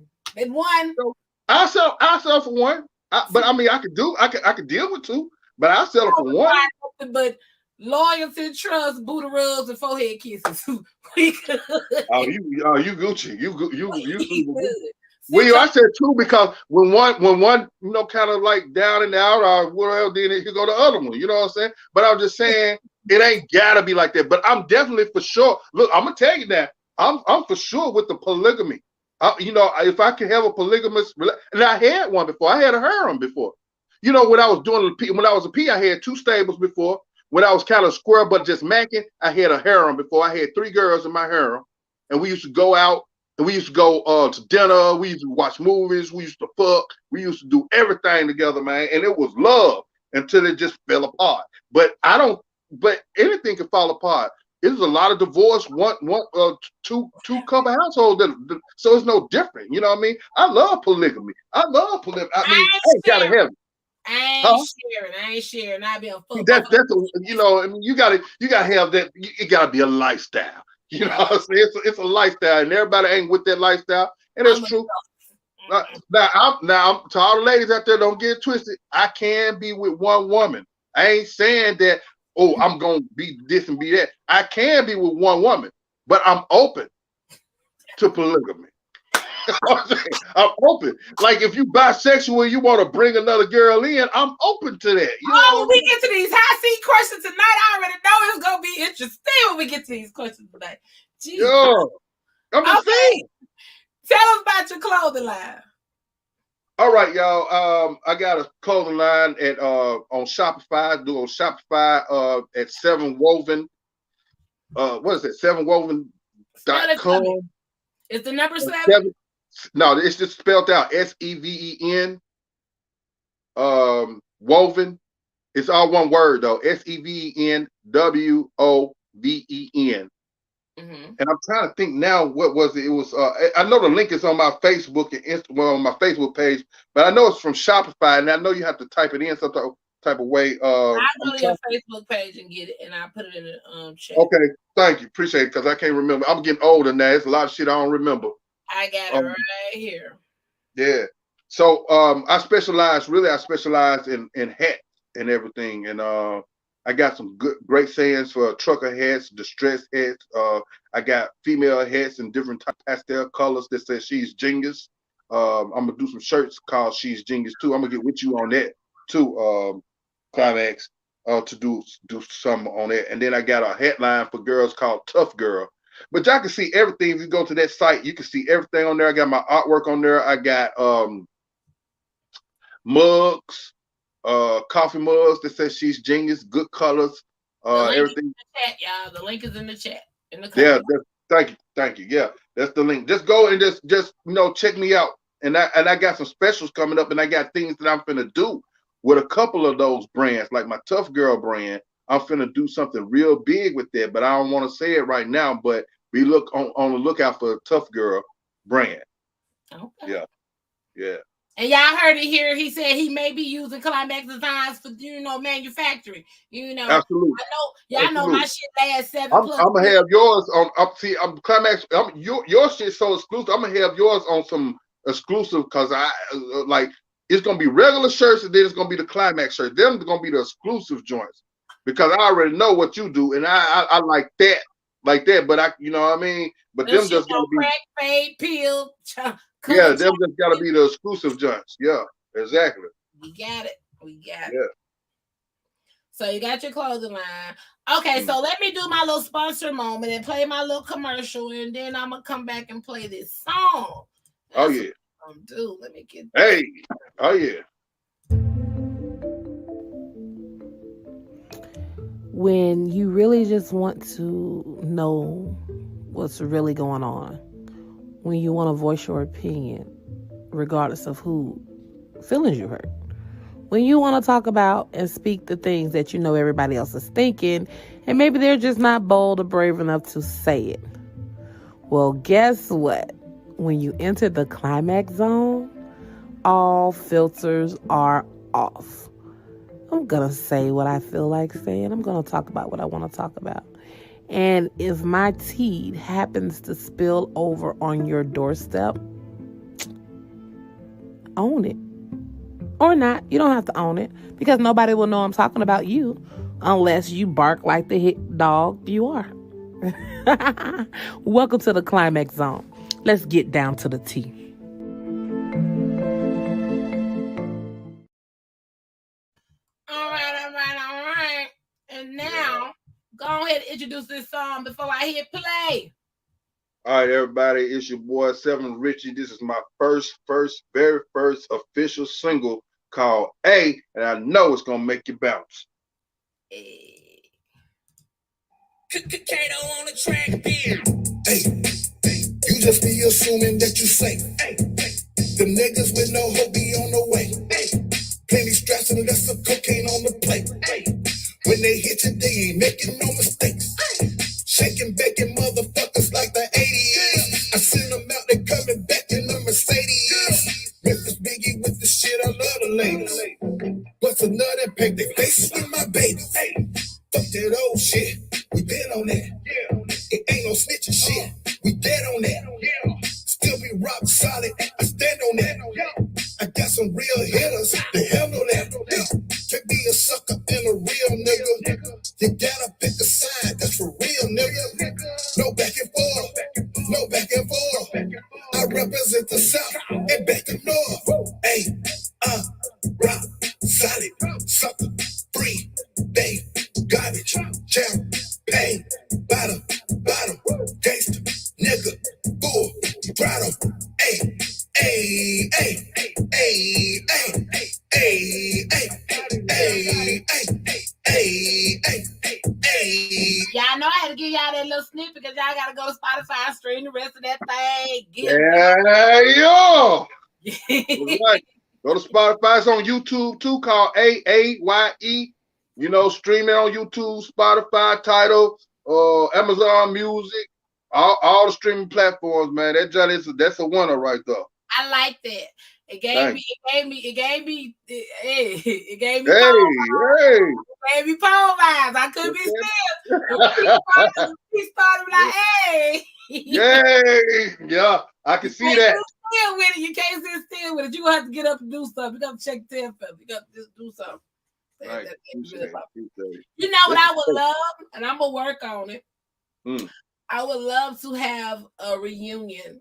So I'll sell for one. But I mean, I could deal with two, but I'll settle for one. But loyalty, trust, booty rubs, and forehead kisses. You Gucci. You Gucci. Well, I said two because when one, you know, kind of like down and out or whatever, then it could go the other one. You know what I'm saying? But I'm just saying it ain't gotta be like that. But I'm definitely for sure. Look, I'm gonna tell you that I'm for sure with the polygamy. You know, if I can have a polygamous, and I had one before. I had a harem before. You know, when I was a P, I had two stables before. When I was kind of square but just macking, I had a harem before. I had 3 girls in my harem, and we used to go out and we used to go to dinner. We used to watch movies. We used to fuck. We used to do everything together, man. And it was love until it just fell apart. But anything can fall apart. There's a lot of divorce, two couple households, so it's no different. You know what I mean? I love polygamy. I mean, I gotta have it. I ain't sharing. I be a fuck. That's you know, I mean, you gotta have that. It gotta be a lifestyle. You know what I'm saying? It's a lifestyle, and everybody ain't with that lifestyle, and it's true. Now, to all the ladies out there, don't get twisted. I can be with one woman. I ain't saying that. Oh, I'm gonna be this and be that. I can be with one woman, but I'm open to polygamy. I'm open. Like if you bisexual, you want to bring another girl in, I'm open to that. You know? When we get to these high seat questions tonight, I already know it's gonna be interesting when we get to these questions tonight. Jesus. Yeah. I'm just saying. Tell us about your clothing line. All right, y'all. I got a clothing line at on Shopify. Do on Shopify at 7woven. What is it? 7woven.com. It's the number 7? No, it's just spelled out SEVEN. Woven. It's all one word though. SEVENWOVEN. And I'm trying to think now, what was it? It was I know the link is on my Facebook and on my Facebook page, but I know it's from Shopify, and I know you have to type it in some type of way. I'll go to your Facebook page and get it, and I'll put it in the chat. Okay, thank you, appreciate it, because I can't remember. I'm getting older now. There's a lot of shit I don't remember. I got it right here. Yeah. So I specialize in hats and everything, and I got some great sayings for trucker hats, distress hats. I got female hats in different pastel colors that says she's genius. I'm gonna do some shirts called She's Genius too. I'm gonna get with you on that too, Climax, to do some on that. And then I got a headline for girls called Tough Girl. But y'all can see everything. If you go to that site, you can see everything on there. I got my artwork on there. I got mugs, coffee mugs that says She's Genius, good colors, everything. In the chat, y'all. The link is in the chat. Yeah, thank you. Yeah, that's the link. Just go and just check me out. And I got some specials coming up, and I got things that I'm finna do with a couple of those brands, like my Tough Girl brand. I'm finna do something real big with that, but I don't want to say it right now. But we look on the lookout for a Tough Girl brand. Okay. Yeah. And y'all heard it here. He said he may be using Climax Designs for manufacturing. Absolutely. Y'all know my shit lasts 7+. I'm gonna have yours on. I'm Climax. Your shit's so exclusive. I'm gonna have yours on some exclusive, because I like it's gonna be regular shirts, and then it's gonna be the Climax shirts. Them are gonna be the exclusive joints, because I already know what you do, and I like that. But you know what I mean. But them just gonna be crack, fade, peel. Yeah, them just gotta be the exclusive joints. Yeah, exactly. We got it. Yeah. So you got your clothing line. Okay, so let me do my little sponsor moment and play my little commercial, and then I'm gonna come back and play this song. That's what I'm do. Let me get. Hey. Oh yeah. When you really just want to know what's really going on, when you want to voice your opinion, regardless of who feelings you hurt, when you want to talk about and speak the things that you know everybody else is thinking, and maybe they're just not bold or brave enough to say it. Well, guess what? When you enter the Climax Zone, all filters are off. I'm going to say what I feel like saying. I'm going to talk about what I want to talk about. And if my tea happens to spill over on your doorstep, own it. Or not. You don't have to own it, because nobody will know I'm talking about you unless you bark like the hit dog you are. Welcome to the Climax Zone. Let's get down to the tea. All right. And now, go ahead and introduce this song before I hit play. All right, everybody, it's your boy 7Richy. This is my very first official single called A, and I know it's gonna make you bounce. Kato on the track here. Hey, you just be assuming that you safe. The niggas with no hope be on the way. Plenty straps and less of cocaine on the plate. When they hit you, they ain't making no mistakes. Shaking, baking motherfuckers like the 80s. I seen them out there coming back in the Mercedes. Memphis Biggie with the shit, I love the ladies. What's another pack? They faces with my babies. Fuck that old shit, we been on that. It ain't no snitching shit, we dead on that. Still be rock solid, I stand on that. I got some real hitters, they handle that. To be a sucker and a real nigga, you gotta pick a side, that's for real nigga. No back and forth, no back and forth. I represent the South and back and North. Hey, rock solid, sucker, free, they garbage, champagne, bottom, gangster, nigga, bull, Prado, hey, hey, hey, hey, little snippet because y'all gotta go to Spotify and stream the rest of that thing. Yeah, yo. Right. Go to Spotify. It's on YouTube too, called AAYE. You know, stream it on YouTube, Spotify, Tidal, Amazon Music, all the streaming platforms, man. That's a winner right there. I like that. It gave me pole vibes. I could be still. He started like, hey. Yeah, I can see that. Still with it. You can't sit still with it. You have to get up and do stuff. You got to check the tempo. You got to just do something. Right. You know what I would love, and I'm gonna work on it. I would love to have a reunion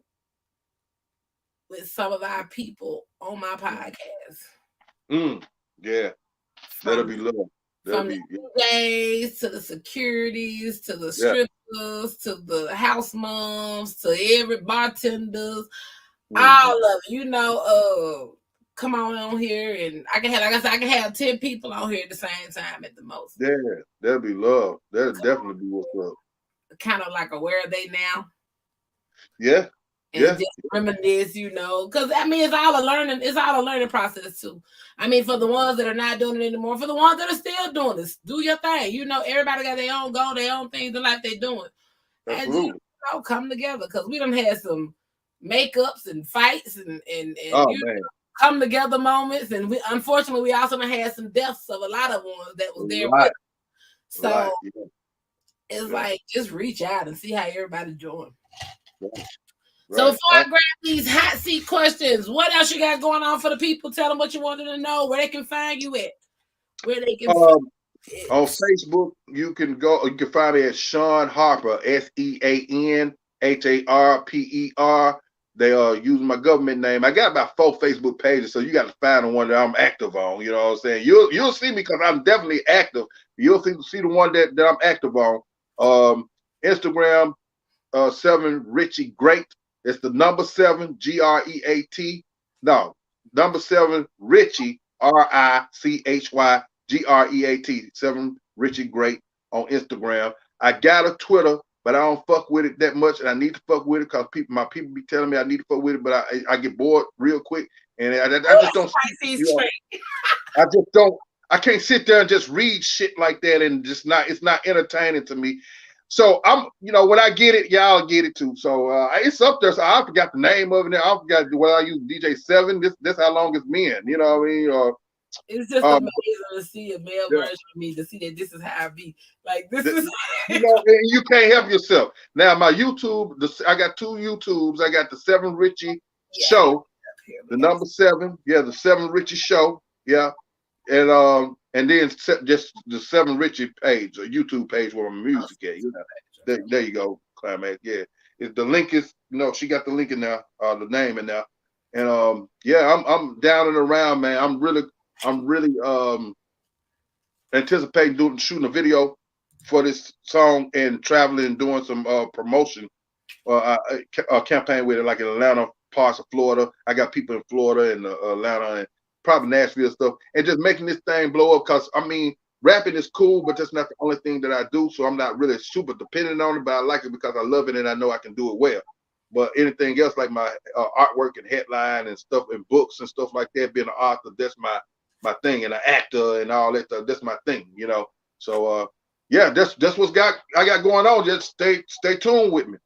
with some of our people on my podcast. Yeah, that'll be love. From the DJs to the securities to the strippers to the house moms to every bartenders, all of it. You know, come on here, and I can have, like I said, I can have 10 people on here at the same time at the most. Yeah, that'll be love. That'll definitely be what's up. Kind of like a where are they now? Yeah. And just reminisce, you know, because I mean it's all a learning process too. I mean, for the ones that are not doing it anymore, for the ones that are still doing this, do your thing. You know, everybody got their own goal, their own things in life they're doing. And you know, come together because we done had some makeups and fights and come together moments, and we unfortunately we also done had some deaths of a lot of ones that was there with us. So it's like just reach out and see how everybody's doing. So before I grab these hot seat questions, what else you got going on for the people? Tell them what you wanted to know, where they can find you at, where they can find you. On Facebook, you can find me at Sean Harper, SeanHarper. They are using my government name. I got about 4 Facebook pages, so you got to find the one that I'm active on. You know what I'm saying? You'll see me because I'm definitely active. You'll see the one that I'm active on. Instagram, 7Richy Great. It's the number 7 GREAT. No, number 7 Richy RICHY GREAT. 7Richy Great on Instagram. I got a Twitter, but I don't fuck with it that much, and I need to fuck with it because my people be telling me I need to fuck with it, but I get bored real quick, and I just don't. I just don't. I can't sit there and just read shit like that, and it's not entertaining to me. So I'm, when I get it, y'all get it too. So it's up there. So I forgot the name of it. I forgot what I use. DJ 7. This how long it's been. You know what I mean? It's just amazing to see a male version of me, to see that this is how I be. Like this is. You can't help yourself. Now my YouTube, I got 2 YouTubes. I got the 7Richy Show, the number 7. Yeah, the 7Richy Show. Yeah, and then just the 7Richy page, or YouTube page where my music at. There you go, Climax. Yeah, the link is she got the link in there, the name in there, and I'm down and around, man. I'm really anticipating shooting a video for this song and traveling and doing some promotion campaign with it, like in Atlanta, parts of Florida. I got people in Florida and Atlanta and probably Nashville stuff, and just making this thing blow up. Because I mean, rapping is cool, but that's not the only thing that I do. So I'm not really super dependent on it, but I like it because I love it and I know I can do it well. But anything else, like my artwork and headline and stuff and books and stuff like that, being an author, that's my thing, and an actor and all that stuff, that's my thing, So that's what's I got going on. Just stay tuned with me.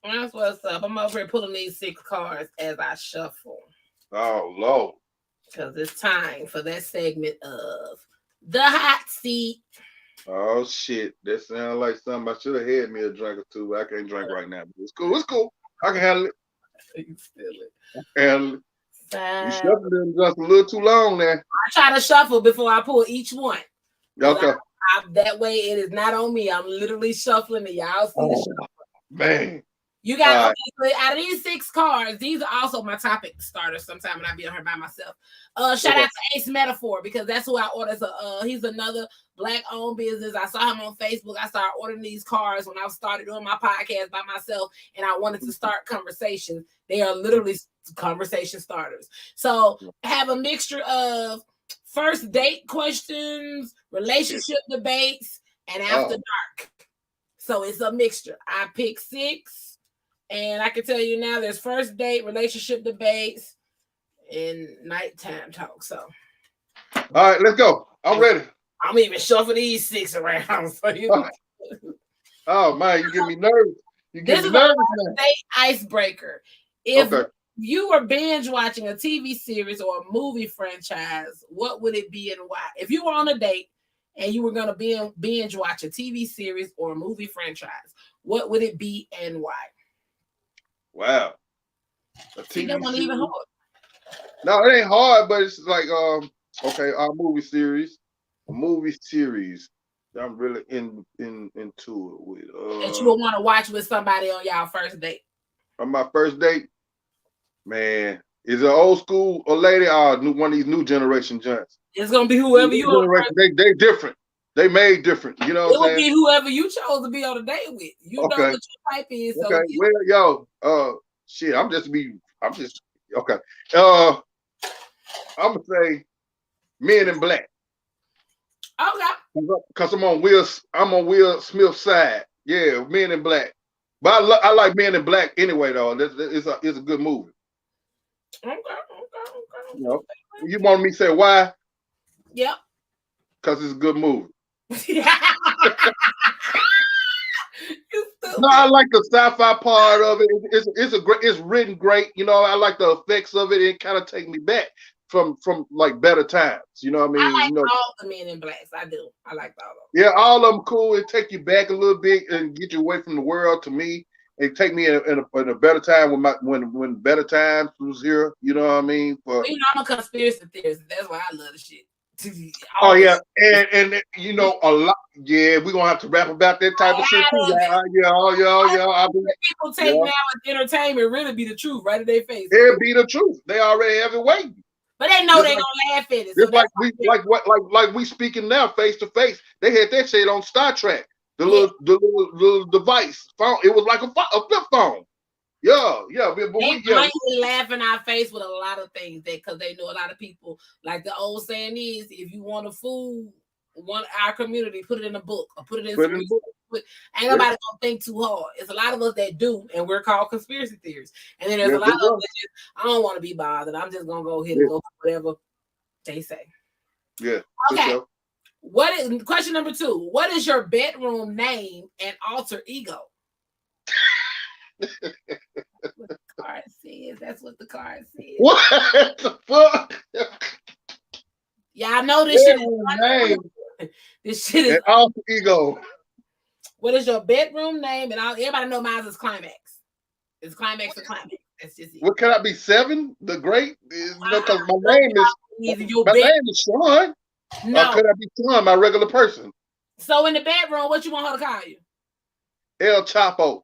That's what's up. I'm over here pulling these 6 cards as I shuffle. Oh Lord. Because it's time for that segment of the hot seat. Oh shit. That sounds like something. I should have had me a drink or two, but I can't drink right now. But it's cool. I can handle it. You feel it. I can handle it. You shuffling just a little too long there. I try to shuffle before I pull each one. Okay. That way it is not on me. I'm literally shuffling and y'all see the shuffle. Man. You got out of these 6 cards, these are also my topic starters sometime when I be on here by myself. Shout out to Ace Metaphor, because that's who I ordered. He's another Black-owned business. I saw him on Facebook. I started ordering these cards when I started doing my podcast by myself, and I wanted to start conversations. They are literally conversation starters. So have a mixture of first date questions, relationship debates, and after dark. So it's a mixture. I picked 6, and I can tell you now there's first date, relationship debates, and nighttime talk. So all right, let's go. I'm ready. I'm even shuffling these 6 around. So oh man, you get me nervous. You get this me is nervous a now. date icebreaker. If you were binge watching a TV series or a movie franchise, what would it be and why? If you were on a date and you were going to binge watch a TV series or a movie franchise, what would it be and why? Wow. A TV that wasn't even hard. No, it ain't hard, but it's like okay, our movie series. A movie series that I'm really into it with. That you would want to watch with somebody on y'all first date. On my first date, man, is it old school or lady or one of these new generation joints? It's gonna be whoever you are. They different. They made different. You know what I'm saying? It will be whoever you chose to be on a date with. You know what your type is. So okay. Well, yo, shit. I'm just okay. I'm gonna say Men in Black. Okay. Because I'm on Will Smith's side. Yeah, Men in Black. But I like Men in Black anyway, though. It's a good movie. Okay. You know, you want me to say why? Yep. Because it's a good movie. No, I like the sci-fi part of it. It's written great. You know, I like the effects of it. It kind of take me back from like better times. You know what I mean? I like all the Men in Blacks. I do. I like all of them. Yeah, all of them cool. It take you back a little bit and get you away from the world. To me, it take me in a better time when better times was here. You know what I mean? But I'm a conspiracy theorist. That's why I love the shit. Oh yeah, and you know a lot. Yeah, we're gonna have to rap about that type of shit too. Yeah. People take now as entertainment really be the truth right in their face. It be the truth. They already have it waiting. But they know they gonna laugh at it. Just like we speaking now face to face. They had that shit on Star Trek. The little device phone. It was like a flip phone. Yeah. But they laugh in our face with a lot of things because they know a lot of people. Like the old saying is, if you want to fool our community, put it in a book or put it in some book. Ain't nobody gonna think too hard. It's a lot of us that do, and we're called conspiracy theorists. And then there's a lot of us that just, I don't want to be bothered. I'm just gonna go ahead and go for whatever they say. Yeah. Okay. Question number 2? What is your bedroom name and alter ego? What the card says. That's what the card says. What the fuck? Yeah, I know this shit is this shit is alter ego. What is your bedroom name? And everybody know mine is Climax. It's Climax or Climax. That's just it. What can I be? 7? The Great? Because my name is Sean. No. Or could I be Sean, my regular person? So in the bedroom, what you want her to call you? El Chapo.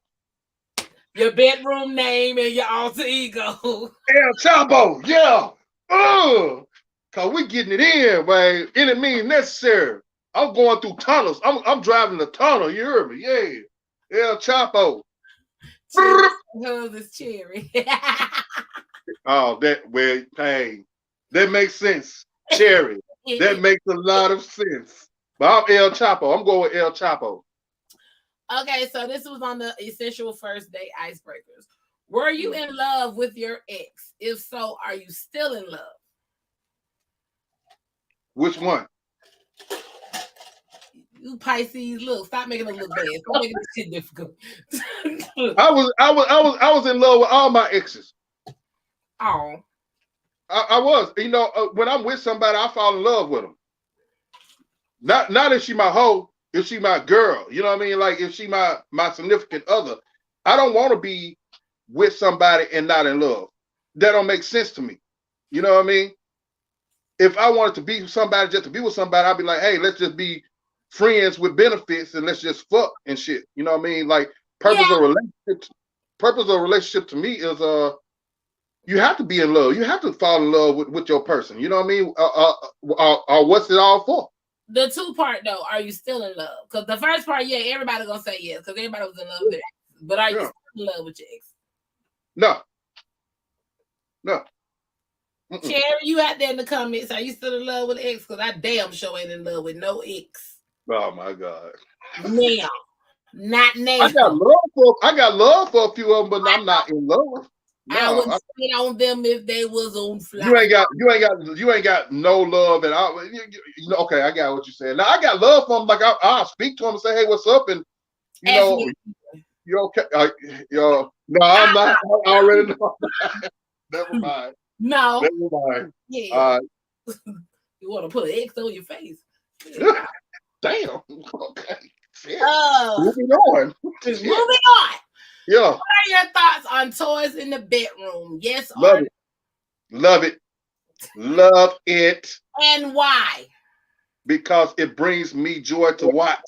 Your bedroom name and your alter ego. El Chapo, yeah. Cause we getting it in, man. Any means necessary. I'm going through tunnels. I'm driving the tunnel. You heard me? Yeah. El Chapo. Hers is Cherry. Oh, that makes sense. Cherry. That makes a lot of sense. But I'm El Chapo. I'm going with El Chapo. Okay, so this was on the essential first date icebreakers. Were you in love with your ex? If so, are you still in love? Which one? You Pisces, look, stop making it look bad. Stop making this shit difficult. I was in love with all my exes. Oh. I was. You know, when I'm with somebody, I fall in love with them. Not if she my hoe, if she my girl. You know what I mean? Like if she my significant other. I don't want to be with somebody and not in love. That don't make sense to me. You know what I mean? If I wanted to be with somebody just to be with somebody, I'd be like, hey, let's just be friends with benefits and let's just fuck and shit. You know what I mean? Like purpose of relationship to me is you have to be in love. You have to fall in love with your person. You know what I mean? Or what's it all for? The 2 part though, are you still in love? Because the first part, everybody gonna say yes, because everybody was in love with it. But are you still in love with your ex? No. Cherry, you out there in the comments, are you still in love with ex? Because I damn sure ain't in love with no ex. Oh my God. Now. Not now. I got love for a few of them, but I'm not in love. No, I would spit on them if they was on fly. You ain't got no love at all. You know, okay, I got what you saying. Now I got love for them. Like I'll speak to them and say, "Hey, what's up?" And you know, you okay? No, I'm not. I already know. Never mind. No. Never mind. Yeah. You want to put an X on your face? Damn. Okay. Shit. Moving on. Moving on. Yeah. What are your thoughts on toys in the bedroom? Yes Love or it. Love it. Love it. And why? Because it brings me joy to watch.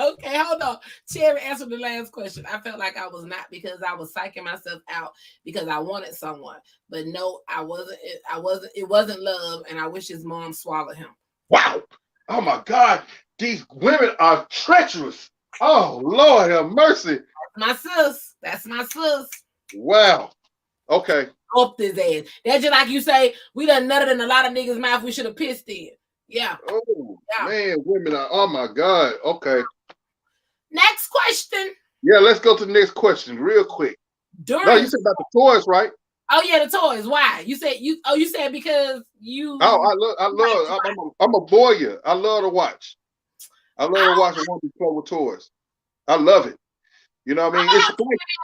Okay, hold on. Cherry answered the last question. I felt like I was not because I was psyching myself out because I wanted someone. But no, I wasn't. It wasn't love, and I wish his mom swallowed him. Wow. Oh my God. These women are treacherous. Oh Lord have mercy. That's my sis. Wow. Okay. Up this ass. That's just like you say, we done nutted in a lot of niggas' mouth we should have pissed in. Yeah. Oh man, women are, oh my God. Okay. Next question. Yeah, let's go to the next question real quick. No, you said about the toys, right? Oh yeah, the toys. Why? You said because you I'm a voyeur. I love to watch. I love to watch a woman play with toys. I love it. You know what I mean? It's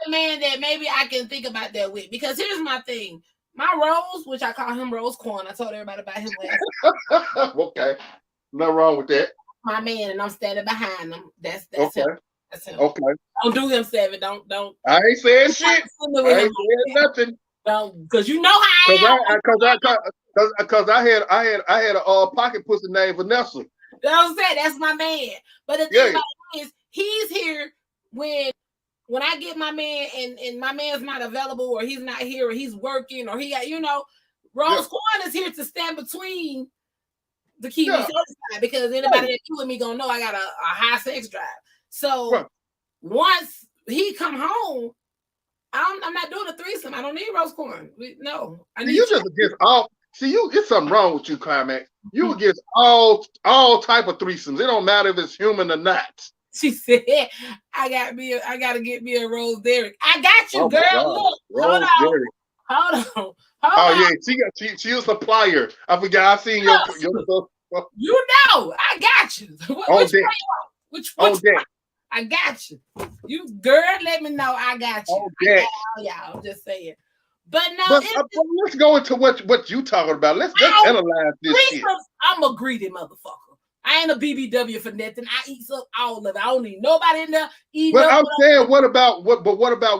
a man that maybe I can think about that with, because here's my thing. My Rose, which I call him Rose Corn, I told everybody about him last. Okay. Nothing wrong with that. My man, and I'm standing behind him. That's okay. him. That's him. Okay. Don't do him, Seven. Don't. I ain't saying shit. I ain't saying nothing. Don't, because you know how I am. Because I had a pocket pussy named Vanessa. Don't say that's my man. But the thing about it is, he's here when I get my man and my man's not available, or he's not here, or he's working, or he got, Rose Corn is here to stand between the keep me satisfied, because anybody that you with me gonna know I got a high sex drive. So once he come home, I'm not doing a threesome. I don't need Rose Corn. No, I need you just against all. See, it's something wrong with you, Climax. You against all type of threesomes. It don't matter if it's human or not. She said, I gotta get me a Rose Derrick. I got you, girl. Look, hold on. Yeah, she was a supplier. I forgot. I seen your stuff. You know, I got you. Which one? I got you. You girl, let me know. I got you. I got all y'all. I'm just saying. But no, let's go into what you talking about. Let's analyze this shit. I'm a greedy motherfucker. I ain't a BBW for nothing. I eat up all of it. I don't need nobody in there eating. But I'm saying, what about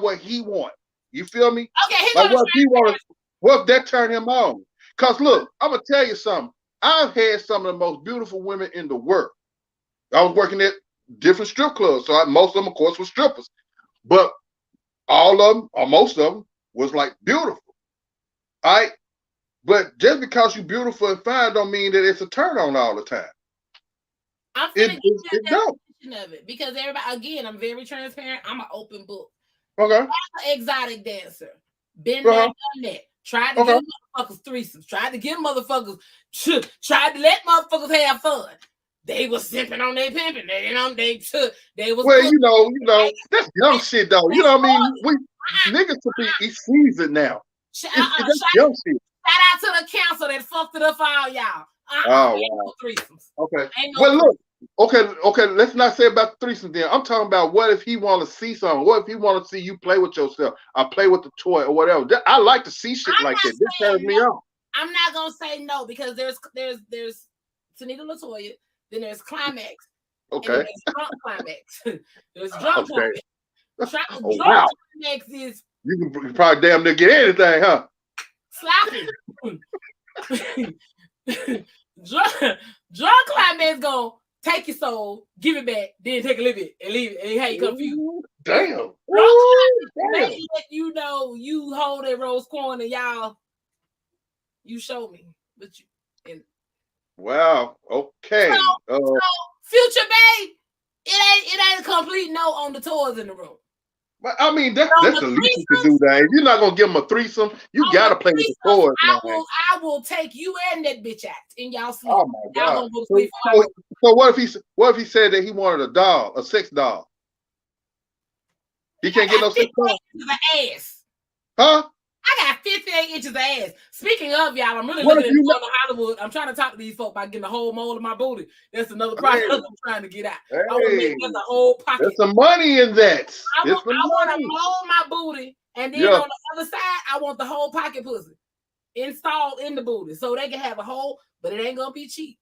what he want? You feel me? Okay, like what he want? What if that turn him on? Cause look, I'm gonna tell you something. I've had some of the most beautiful women in the world. I was working at different strip clubs, so most of them, of course, were strippers. But all of them, or most of them, was like beautiful. All right? But just because you're beautiful and fine don't mean that it's a turn on all the time. I'm gonna get you a definition of it, because everybody, again, I'm very transparent. I'm an open book. Okay. I'm an exotic dancer. Been there, done that. Tried to give motherfuckers threesomes. Tried to give motherfuckers. Tried to let motherfuckers have fun. They was simping on their pimping. They was. Well, you know, that's young shit though. You know what I mean? We niggas to be seasoned now. That's young shit. Shout out to the council that fucked it up for all y'all. Wow. Threesomes. Okay. Well, look. Okay. Let's not say about the threesome then. I'm talking about what if he want to see something? What if he want to see you play with yourself? Or play with the toy or whatever. I like to see shit like that. This turns me on. I'm not gonna say no, because there's Tanita Latoya. Then there's Climax. Okay. And there's Drunk Climax. There's Drunk Climax. Drunk Climax is. You can probably damn near get anything, huh? Sloppy. Drunk Climax gonna take your soul, give it back, then take a little bit and leave it, and how you confused. Damn. Let you know you hold that Rose Corn and y'all. You show me, but you. Wow. Okay. So Future Babe, it ain't a complete no on the toys in the room. But I mean, that's the least you can do. That if you're not gonna give them a threesome, you gotta play with the toys. I will take you and that bitch out in y'all sleep. Oh my God. So what if he said that he wanted a doll, a sex doll? He can't get no 6 pounds. Ass. Huh? I got 58 inches of ass. Speaking of, y'all, I'm really What looking if you at going to Hollywood. I'm trying to talk to these folks about getting a whole mold of my booty. That's another process I'm trying to get out. I want to make just a whole pocket. There's some money in that. I want to mold my booty, and then on the other side, I want the whole pocket pussy installed in the booty, so they can have a hole, but it ain't gonna be cheap.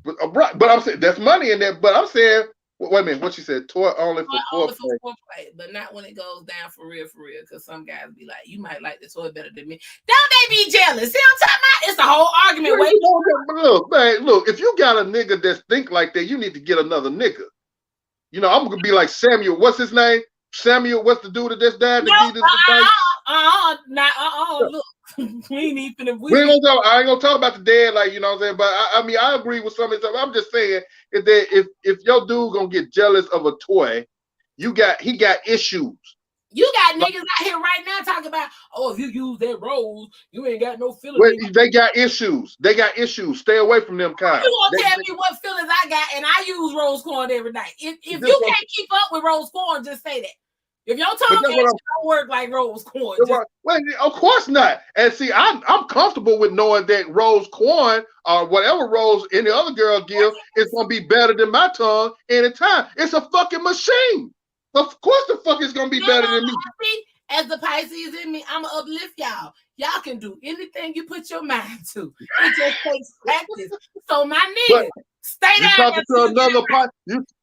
But I'm saying there's money in there. But I'm saying, wait a minute, what she said? Toy only for foreplay, but not when it goes down for real. Because some guys be like, "You might like this toy better than me." Don't they be jealous? See what I'm talking about? It's a whole argument. Look, if you got a nigga that think like that, you need to get another nigga. You know, I'm gonna be like Samuel. What's his name? Samuel. What's the dude that just died? Look, we ain't even. I ain't gonna talk about the dead, like, you know what I'm saying. But I mean, I agree with some of stuff. I'm just saying, if your dude gonna get jealous of a toy, he got issues. You got niggas out here right now talking about, if you use that rose, you ain't got no feelings. Well, they got issues. Stay away from them kind. You gonna tell me what feelings I got, and I use rose corn every night. If you can't keep up with rose corn, just say that. If your tongue don't work like rose corn, well, of course not. And see, I'm comfortable with knowing that rose corn or whatever rose any other girl give is gonna be better than my tongue anytime. It's a fucking machine. Of course, the fuck is gonna be better than me. As the Pisces in me, I'ma uplift y'all. Y'all can do anything you put your mind to. It just takes practice. So my nigga, stay down.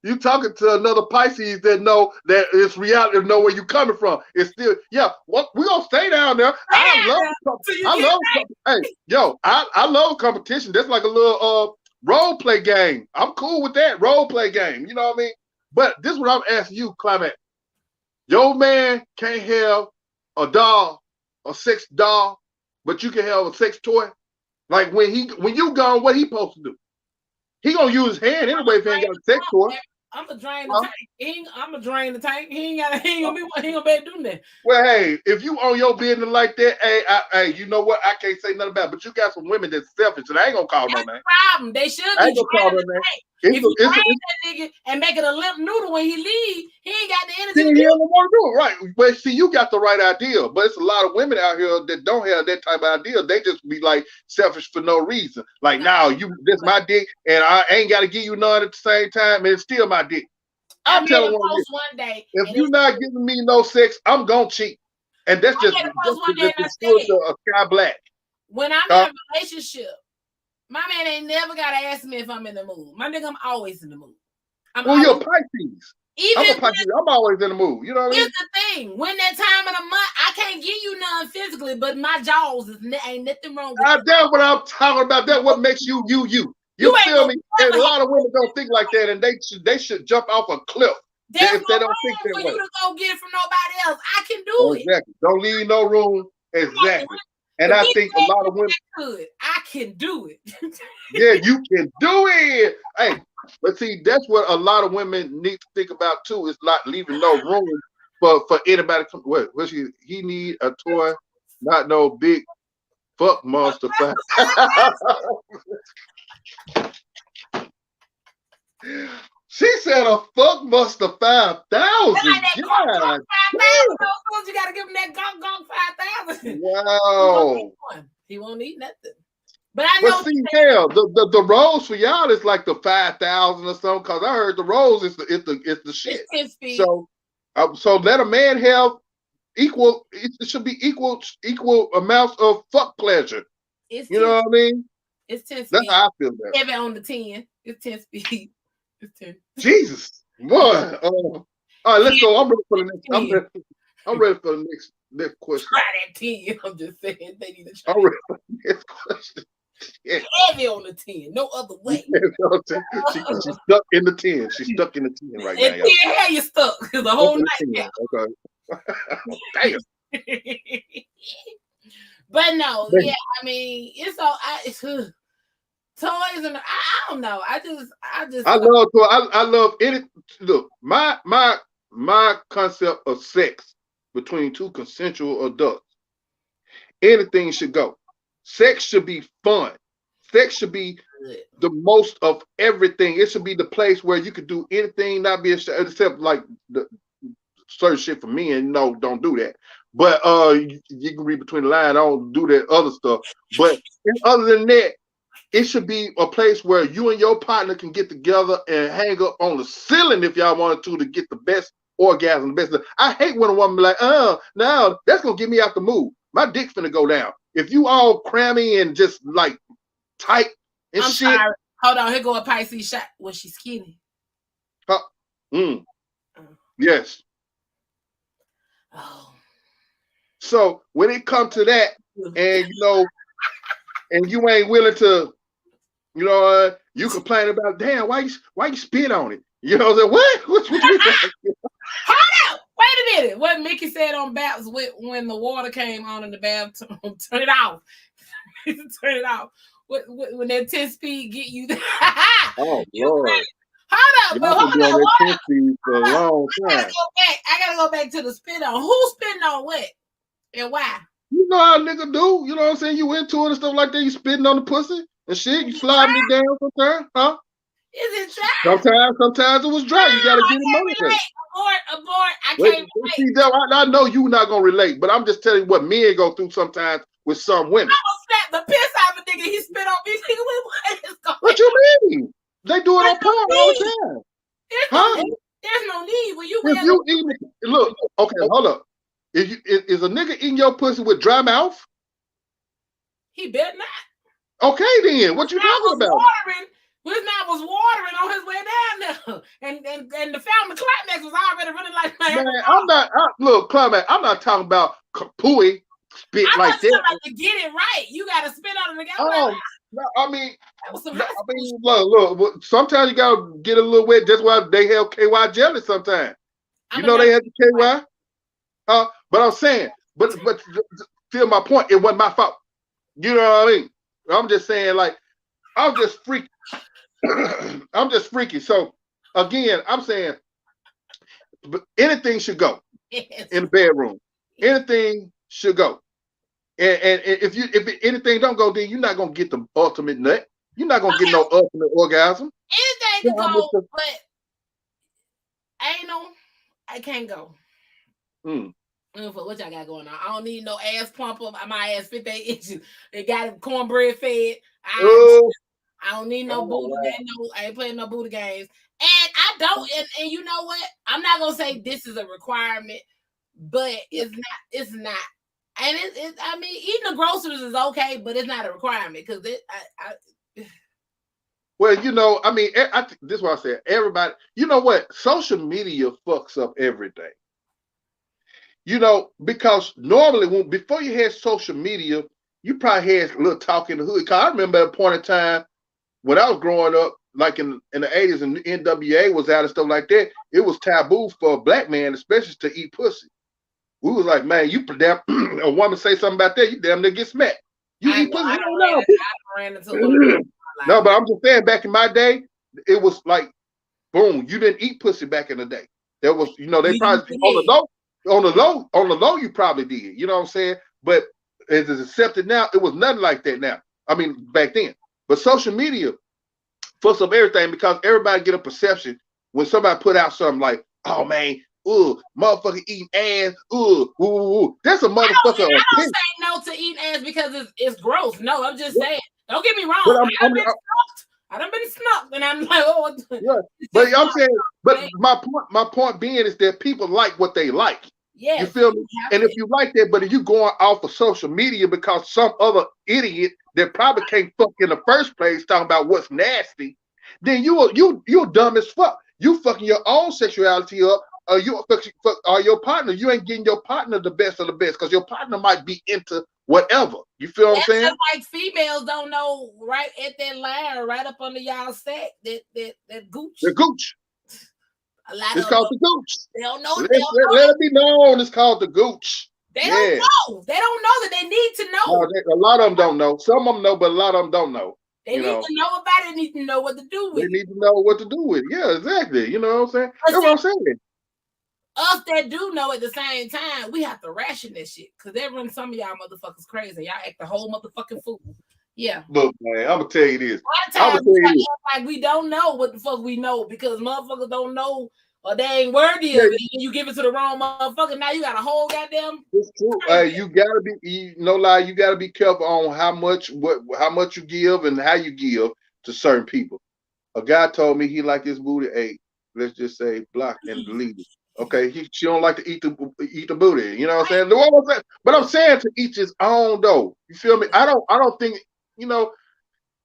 You talking to another Pisces that know that it's reality, know where you coming from. It's still, we gonna stay down there. I love competition. That's like a little role play game. I'm cool with that role play game. You know what I mean? But this is what I'm asking you, Clement. Your man can't have a doll, a sex doll, but you can have a sex toy. Like when you gone, what he supposed to do? He gonna use his hand anyway if he ain't got a sex toy. I'm gonna drain the tank. I'm gonna drain the tank. He ain't gonna be able to do that. Well, hey, if you own your business like that, hey, you know what? I can't say nothing about it. But you got some women that's selfish, and I ain't gonna call no name. Problem. They should be draining the tank. If you drain that nigga and make it a limp noodle when he leave, he ain't got the energy. He don't want to do it, right? But see, you got the right idea. But it's a lot of women out here that don't have that type of idea. They just be like selfish for no reason. Like, this my dick, and I ain't got to give you none at the same time, and it's still my dick. I'm telling one day, if you're not giving me no sex, I'm gonna cheat, and that's just a sky black. When I'm in a relationship, my man ain't never gotta ask me if I'm in the mood. My nigga, I'm always in the mood. You're a Pisces. I'm a Pisces. I'm always in the mood. You know what I mean? Here's the thing: when that time of the month, I can't give you none physically, but my jaws ain't nothing wrong with it. That's what I'm talking about. That's what makes you. You feel me? And a lot of women don't think like that, and they should jump off a cliff if they don't think that way. For you to go get it from nobody else, I can do it. Exactly. Don't leave no room. Exactly. And I think a lot of women I can do it. Yeah, you can do it. Hey, but see, that's what a lot of women need to think about too. Is not leaving no room for anybody to come. What he need a toy, not no big fuck monster. She said a fuck monster 5,000. You gotta give him that gong 5,000. Wow. He won't eat nothing. But I know. But see, hell, the rose for y'all is like the 5,000 or something. Cause I heard the rose is the shit. So let a man have equal. It should be equal amounts of fuck pleasure. You know what I mean? It's 10 speed. That's how I feel about it. Have it on the 10. It's 10 speed. It's 10. Jesus, boy. All right, let's go. I'm ready for the next. I'm ready for the next question. Try that 10. I'm just saying they need to try. I'm ready for the next question. Yeah. Heavy on the 10, no other way. She's stuck in the 10. She's stuck in the 10 right now. Yeah, you stuck the whole night. Okay. Damn. But no, yeah, I mean, it's all toys and I don't know. I love any. Look, my concept of sex between two consensual adults. Anything should go. Sex should be fun. Sex should be the most of everything. It should be the place where you could do anything, not be ashamed, except like certain shit for men. No, don't do that. But you can read between the lines. I don't do that other stuff. But other than that, it should be a place where you and your partner can get together and hang up on the ceiling if y'all wanted to get the best orgasm. The best. I hate when a woman be like, no, that's gonna get me out the mood. My dick's finna go down. If you all crammy and just like tight and I'm shit. sorry. Hold on, here go a Pisces shot. Was she skinny? Yes. Oh. So when it comes to that, and and you ain't willing to, you complain about, damn, why you spit on it? You know what I'm saying? What? Hold up! Wait a minute. What Mickey said on Bouts when the water came on in the bathroom, turn it off. Turn it off. When that 10-speed get you there. Oh, Lord. Hold up, but hold up. For a long time. I gotta go back to the spit on. Who's spitting on what? And why? You know how nigga do. You know what I'm saying? You into it and stuff like that. You spitting on the pussy and shit. You sliding it down sometimes, huh? Is it dry? Sometimes it was dry. You gotta get it motivated. Abort. I can't relate. I know you not gonna relate, but I'm just telling you what men go through sometimes with some women. I will slap the piss out of a nigga. He spit on me. What you mean? They do it on porn all the time. There's no need when you. If you eat, look, okay, hold up. Is a nigga eating your pussy with dry mouth? He better not. Okay, then what you talking about? His mouth was watering on his way down there, and the fountain climax was already running like my. Man, climax. I'm not talking about pooey spit like that. Like to get it right, you gotta spit on it again. Oh, no, I mean, look. Sometimes you gotta get a little wet. That's why they have KY jelly. Sometimes they have the KY. But I'm saying, but feel my point. It wasn't my fault. You know what I mean? I'm just saying, like, I'm just freaky. I'm just freaky. So again, I'm saying, anything should go in the bedroom. Anything should go. And if anything don't go, then you're not gonna get the ultimate nut. You're not gonna get no ultimate orgasm. Anything can go, but I can't go. For what y'all got going on? I don't need no ass pump up. My ass 58 inches. They got it cornbread fed. I don't need no booty. I ain't playing no booty games. And I don't. And you know what? I'm not gonna say this is a requirement, but it's not. And I mean, eating the groceries is okay, but it's not a requirement because Well, I mean, this is what I said. Everybody, you know what? Social media fucks up everything. Because normally before you had social media, you probably had a little talk in the hood. Cause I remember at a point in time when I was growing up, like in the 80s, and NWA was out and stuff like that. It was taboo for a black man, especially to eat pussy. We was like, man, you damn, a woman say something about that, you damn near get smacked. You eat pussy? I ran into no, but I'm just saying, back in my day, it was like, boom, you didn't eat pussy back in the day. There was, they probably on the low, you probably did. You know what I'm saying? But as it's accepted now, it was nothing like that now. I mean, back then. But social media fucks up everything because everybody get a perception when somebody put out something like, oh man, motherfucker eating ass, that's a motherfucker. I don't say no to eating ass because it's gross. No, I'm just saying. Don't get me wrong. I done been snuffed, and I'm like, oh. Yeah. But I'm saying, but my point being is that people like what they like. Yeah. You feel me? And if you like that, but if you going off of social media because some other idiot that probably can't fuck in the first place talking about what's nasty, then you're dumb as fuck. You fucking your own sexuality up. Or your partner, you ain't getting your partner the best of the best because your partner might be into whatever. You feel what I'm saying? Just like females don't know right at that line, right up under y'all sack, that gooch. The gooch. It's called the gooch. They don't know. Let it be known. It's called the gooch. They don't know. They don't know that they need to know. No, a lot of them don't know. Some of them know, but a lot of them don't know. They need to know about it. They need to know what to do with it. They need to know what to do with it. Yeah, exactly. You know what I'm saying? That's what I'm saying. Us that do know at the same time, we have to ration this shit because they run some of y'all motherfuckers crazy. Y'all act the whole motherfucking fool. Yeah. Look, man, I'm gonna tell you this. A lot of times, like we don't know what the fuck we know because motherfuckers don't know or they ain't worthy of it, and you give it to the wrong motherfucker. Now you got a whole goddamn. It's true. You gotta be, no lie. You gotta be careful on how much you give and how you give to certain people. A guy told me he liked his booty ate. Let's just say block and delete it. Okay, she don't like to eat the booty. You know what I'm saying? But I'm saying to each his own though. You feel me? I don't think, you know,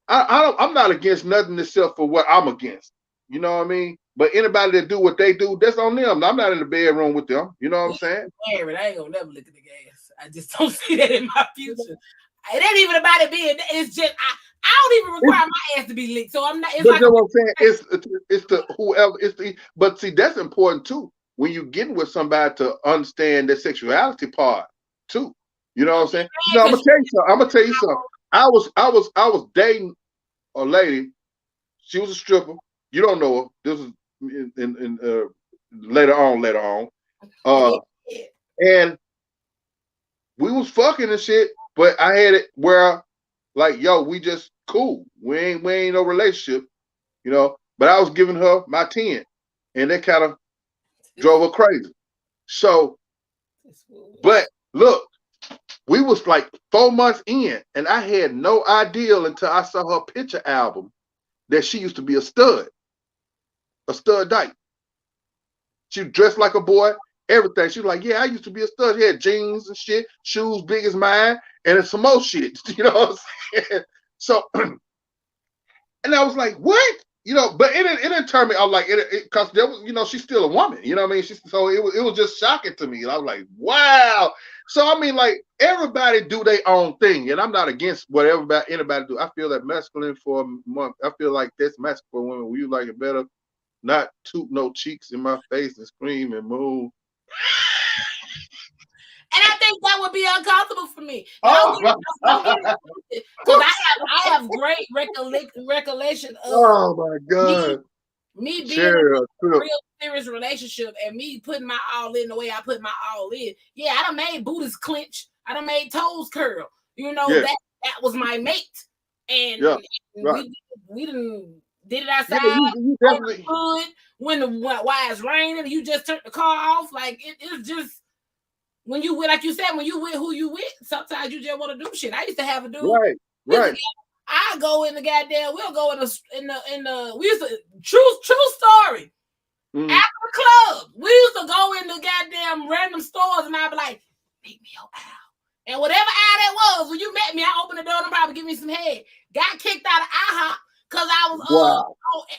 I'm not against nothing except for what I'm against. You know what I mean? But anybody that do what they do, that's on them. I'm not in the bedroom with them. You know what I'm saying? Married, I ain't gonna never look at the gas. I just don't see that in my future. It ain't even about it being. It's just I don't even require my ass to be licked. So I'm not. It's but like you know what I'm saying? It's the whoever. It's the. But see, that's important too. When you get with somebody to understand the sexuality part too. You know what I'm saying? You know, I'm gonna tell you something. I was dating a lady. She was a stripper. You don't know her. This was in later on. And we was fucking and shit, but I had it where like, yo, we just cool. We ain't no relationship, you know. But I was giving her my 10, and that kind of drove her crazy. So, but look, we was like 4 months in, and I had no idea until I saw her picture album that she used to be a stud dyke. She dressed like a boy, everything. She was like, yeah, I used to be a stud. She had jeans and shit, shoes big as mine, and some more shit. You know what I'm saying? So, and I was like, what? You know, but it didn't turn me. I was like, because there was, you know, she's still a woman. You know what I mean? So it was just shocking to me. And I was like, wow. So I mean, like, everybody do their own thing, and I'm not against whatever anybody do. I feel that masculine for a month. I feel like that's masculine for women. Will you like it better? Not toot no cheeks in my face and scream and move. And I think that would be uncomfortable for me. Because I have great recollection of oh my God. Me being in a real serious relationship and me putting my all in the way I put my all in. Yeah, I done made booties clench. I done made toes curl. You know, that was my mate. And we done did it outside you definitely when it's raining and you just turned the car off. Like it's just when you with, like you said, when you with who you with, sometimes you just want to do shit. I used to have a dude. Right. I go in the goddamn. We'll go in the. We used to true story. Mm-hmm. After the club, we used to go in the goddamn random stores, and I'd be like, "Make me your aisle." And whatever aisle that was, when you met me, I opened the door and probably give me some head. Got kicked out of IHOP because I was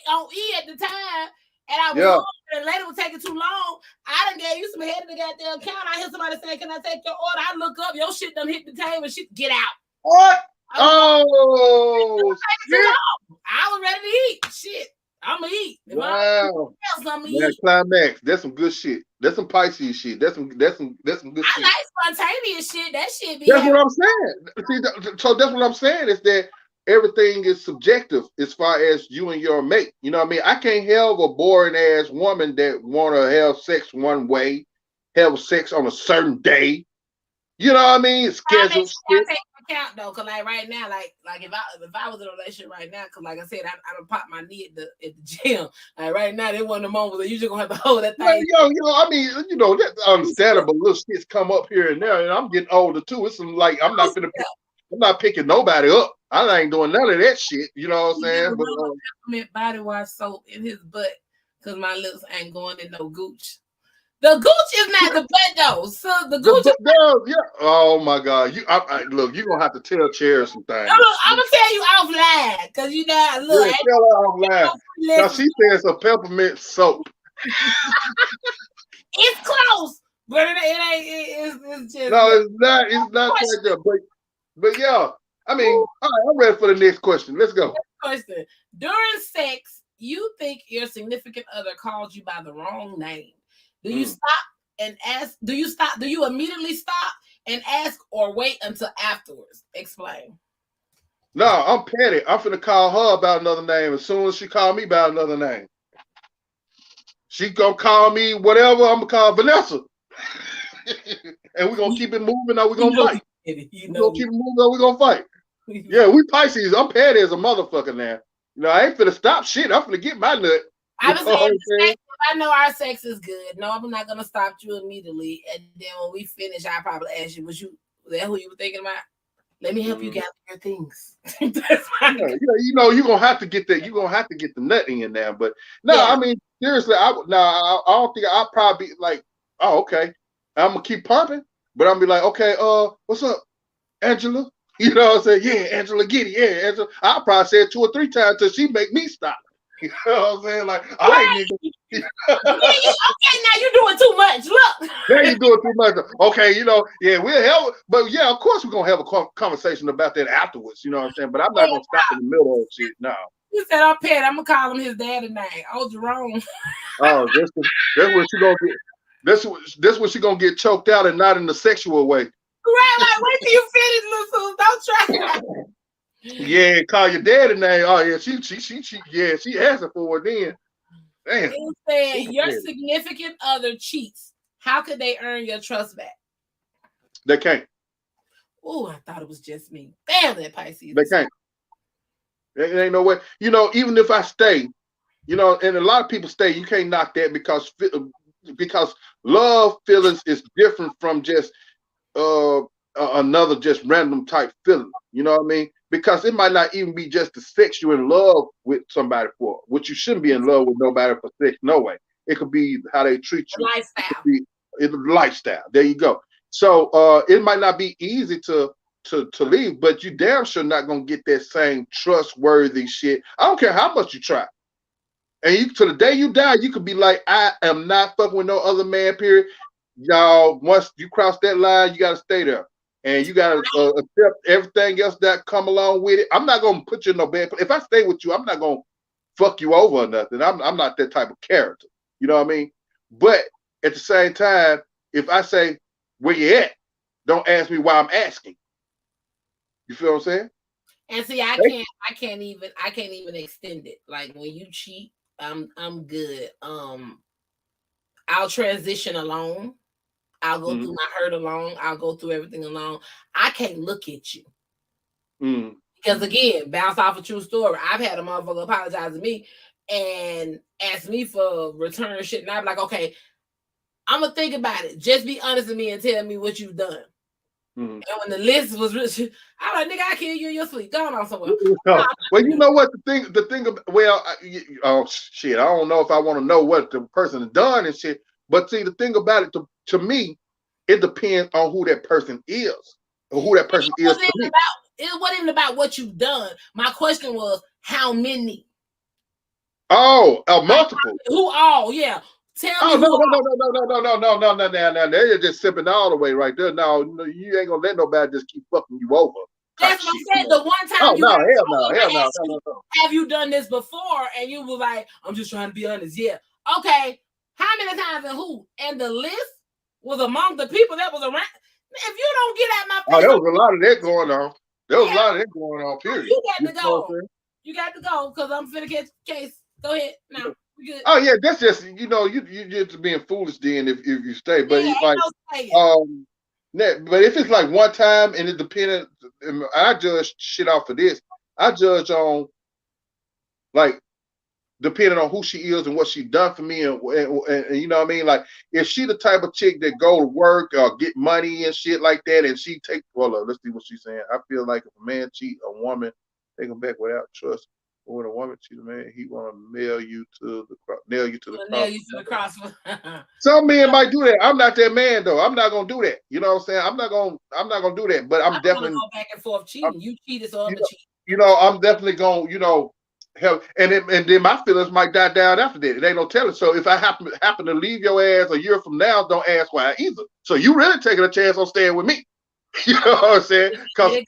on E at the time, and I was and the lady was taking too long. I done gave you some head in the goddamn counter. I hear somebody saying, "Can I take your order?" I look up, your shit done hit the table. Shit, get out. What? Oh, shit. I was ready to eat. Shit, I'm gonna eat. If wow. Eat. Climax. That's some good shit. That's some Pisces shit. That's some good shit. I like spontaneous shit. That shit be. That's what I'm saying. See, so that's what I'm saying is that everything is subjective as far as you and your mate. You know what I mean? I can't have a boring ass woman that want to have sex one way, have sex on a certain day. You know what I mean? Schedule shit. Count though, cause like right now, like if I was in a relationship right now, cause like I said, I done popped my knee at the gym. Like right now, there wasn't a moment that you just gonna have to hold that thing. Yo, I mean, that's understandable. Little shits come up here and there, and I'm getting older too. It's like I'm not picking nobody up. I ain't doing none of that shit. You know what I'm saying? But body wash soap in his butt, cause my lips ain't going in no gooch. The gooch is not the butt though. So the gooch is oh my God. Look, you're gonna have to tell Cherry some things. I'm gonna tell you offline. Cause you know, look. Yeah, tell her offline. Now she says a peppermint soap. It's close, but it ain't it's just no, it's not like that. But yeah, I mean, all right, I'm ready for the next question. Let's go. Next question. During sex, you think your significant other called you by the wrong name. Do you stop and ask? Do you immediately stop and ask or wait until afterwards? Explain. No, I'm petty. I'm finna call her about another name as soon as she call me about another name. She gonna call me whatever. I'm gonna call Vanessa. And we're gonna keep it moving or we're gonna fight. We're gonna keep it moving or we're gonna fight. Yeah, we Pisces. I'm petty as a motherfucker now. I ain't finna stop shit. I'm finna get my nut. I was saying I know our sex is good. No, I'm not gonna stop you immediately. And then when we finish, I'll probably ask you, was that who you were thinking about? Let me help you gather your things. That's fine. You know, you're gonna have to get that. You're gonna have to get the nut in there. But no, I mean, seriously, I don't think I'll probably be like, oh, okay, I'm gonna keep pumping, but I'm be like, okay, what's up, Angela? You know what I'm saying? Yeah, Angela, get it. Yeah, Angela. I'll probably say it 2 or 3 times till she make me stop. You know what I'm saying? Like, all right, nigga. Okay, now you're doing too much. Look. Now you're doing too much. Okay, you know, yeah, we'll help. But yeah, of course we're gonna have a conversation about that afterwards. You know what I'm saying? But I'm not gonna stop in the middle of shit. No. You said I'm pet. I'm gonna call him his daddy name. Oh, Jerome. Oh, that's what she gonna get. That's what she gonna get choked out and not in the sexual way. Right, like wait till you finish, little. Don't try. Yeah, call your daddy name. Oh yeah, she asking for it then. Damn. You said your significant other cheats. How could they earn your trust back? They can't. Oh, I thought it was just me. Damn that Pisces. They can't. It ain't no way. You know, even if I stay, you know, and a lot of people stay, you can't knock that because love feelings is different from just another just random type feeling. You know what I mean? Because it might not even be just the sex you're in love with somebody for, which you shouldn't be in love with nobody for sex, no way. It could be how they treat you. It's a lifestyle. There you go. So it might not be easy to leave, but you damn sure not gonna get that same trustworthy shit. I don't care how much you try. And you to the day you die, you could be like, I am not fucking with no other man, period. Y'all, once you cross that line, you gotta stay there. And you gotta accept everything else that come along with it. I'm not gonna put you in no bad place. If I stay with you, I'm not gonna fuck you over or nothing. I'm not that type of character. You know what I mean? But at the same time, if I say where you at, don't ask me why I'm asking. You feel what I'm saying? And see, I can't even extend it. Like when you cheat, I'm good. I'll transition alone. I'll go through my hurt alone. I'll go through everything alone. I can't look at you. Because again, bounce off a true story. I've had a motherfucker apologize to me and ask me for return shit. And I'm like, okay, I'm going to think about it. Just be honest with me and tell me what you've done. And when the list was rich, I'm like, nigga, I kill you in your sleep. Going on somewhere. Well, you know what the thing about, well, oh shit, I don't know if I want to know what the person has done and shit. But see, the thing about it, to me, it depends on who that person is or who that person is to me. It wasn't even about what you've done. My question was, how many? Oh, multiple. Who all? Yeah. Tell me. No. They're just sipping all the way right there. No, you ain't gonna let nobody just keep fucking you over. That's what I said. The one time hell no. Have you done this before? And you were like, I'm just trying to be honest. Yeah. Okay. How many times and who? And the list was among the people that was around. If you don't get out my face, there was a lot of that going on. There was a lot of that going on, period. You got to go. You got to go because I'm finna catch case. Go ahead. Now we good. Oh yeah, that's just you just being foolish then if you stay. But like but if it's like one time and it depended, I judge shit off of this. I judge on like depending on who she is and what she done for me and you know what I mean? Like if she the type of chick that go to work or get money and shit like that and she take let's see what she's saying. I feel like if a man cheat a woman, take him back without trust. Or when a woman cheat a man, he want to nail you to the cross. Some men might do that. I'm not that man though. I'm not gonna do that. You know what I'm saying? I'm not gonna do that. But I'm definitely go back and forth cheating. You cheated, so I'm cheat. You know, I'm definitely gonna help, and then my feelings might die down after that. It ain't no telling. So if I happen to leave your ass a year from now, don't ask why either. So you really taking a chance on staying with me. You know what I'm saying? Because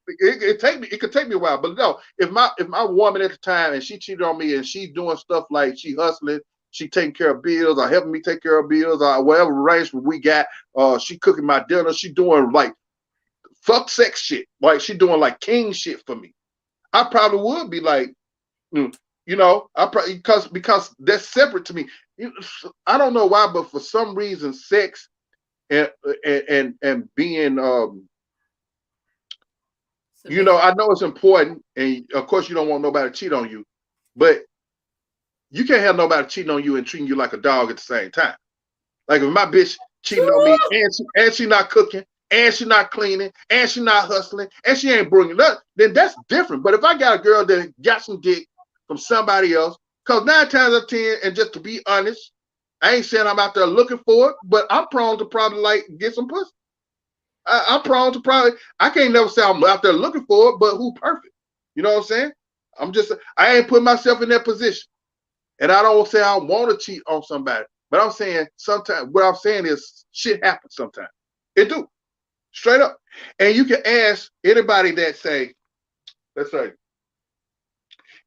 it could take me a while. But no, if my woman at the time and she cheated on me and she's doing stuff like she hustling, she taking care of bills or helping me take care of bills or whatever arrangement we got, she cooking my dinner, she doing like fuck sex shit, like she doing like king shit for me, I probably would be like, you know, I probably because that's separate to me. I don't know why, but for some reason, sex and being you know, I know it's important, and of course you don't want nobody to cheat on you, but you can't have nobody cheating on you and treating you like a dog at the same time. Like if my bitch cheating on me and she not cooking, and she not cleaning, and she not hustling, and she ain't bringing up, then that's different. But if I got a girl that got some dick from somebody else, because 9 times out of 10, and just to be honest, I ain't saying I'm out there looking for it, but I'm prone to probably like get some pussy. I'm prone to probably, I can't never say I'm out there looking for it, but who perfect? You know what I'm saying? I ain't put myself in that position. And I don't say I want to cheat on somebody, but I'm saying sometimes, what I'm saying is shit happens sometimes. It do. Straight up. And you can ask anybody that say, let's say,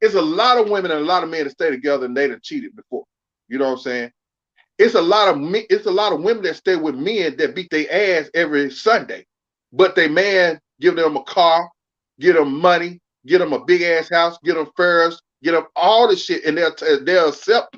it's a lot of women and a lot of men that stay together and they done cheated before. You know what I'm saying? It's a lot of women that stay with men that beat their ass every Sunday, but they man give them a car, get them money, get them a big ass house, get them furs, get them all the shit, and they'll accept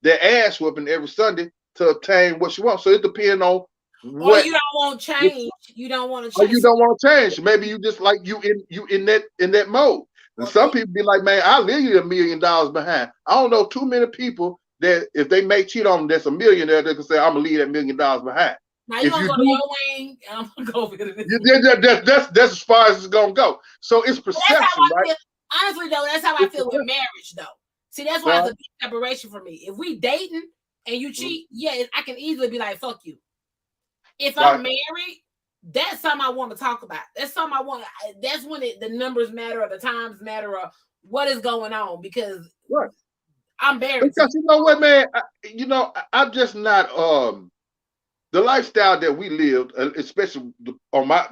their ass whooping every Sunday to obtain what you want. So it depends on what. Or you don't want change. You don't want to Or change. you don't want to change. Maybe you just like you in that mode. And some people be like, man, I'll leave you $1 million behind. I don't know too many people that if they may cheat on them, that's a millionaire, they can say, I'm gonna leave that $1 million behind. Now you gonna go to your wing, and I'm gonna go over it. That's as far as it's gonna go. So it's perception, right? Honestly, though, that's how I feel with marriage, though. See, that's why it's a big separation for me. If we dating and you cheat, yeah, I can easily be like, fuck you. If I'm married, that's something I want to talk about. That's something I want. That's when the numbers matter, or the times matter, or what is going on, because I'm married. Because you know what, man, I'm just not the lifestyle that we lived, especially on my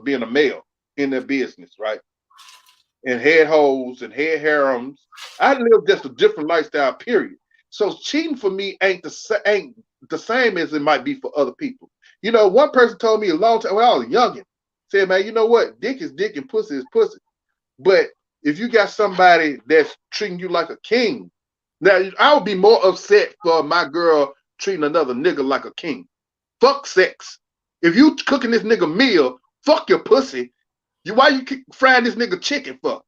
being a male in the business, right? And head hoes and head harems. I lived just a different lifestyle, period. So cheating for me ain't the same as it might be for other people. You know, one person told me a long time when I was youngin', said, man, you know what? Dick is dick and pussy is pussy. But if you got somebody that's treating you like a king, now I would be more upset for my girl treating another nigga like a king. Fuck sex. If you cooking this nigga meal, fuck your pussy. Why you frying this nigga chicken for?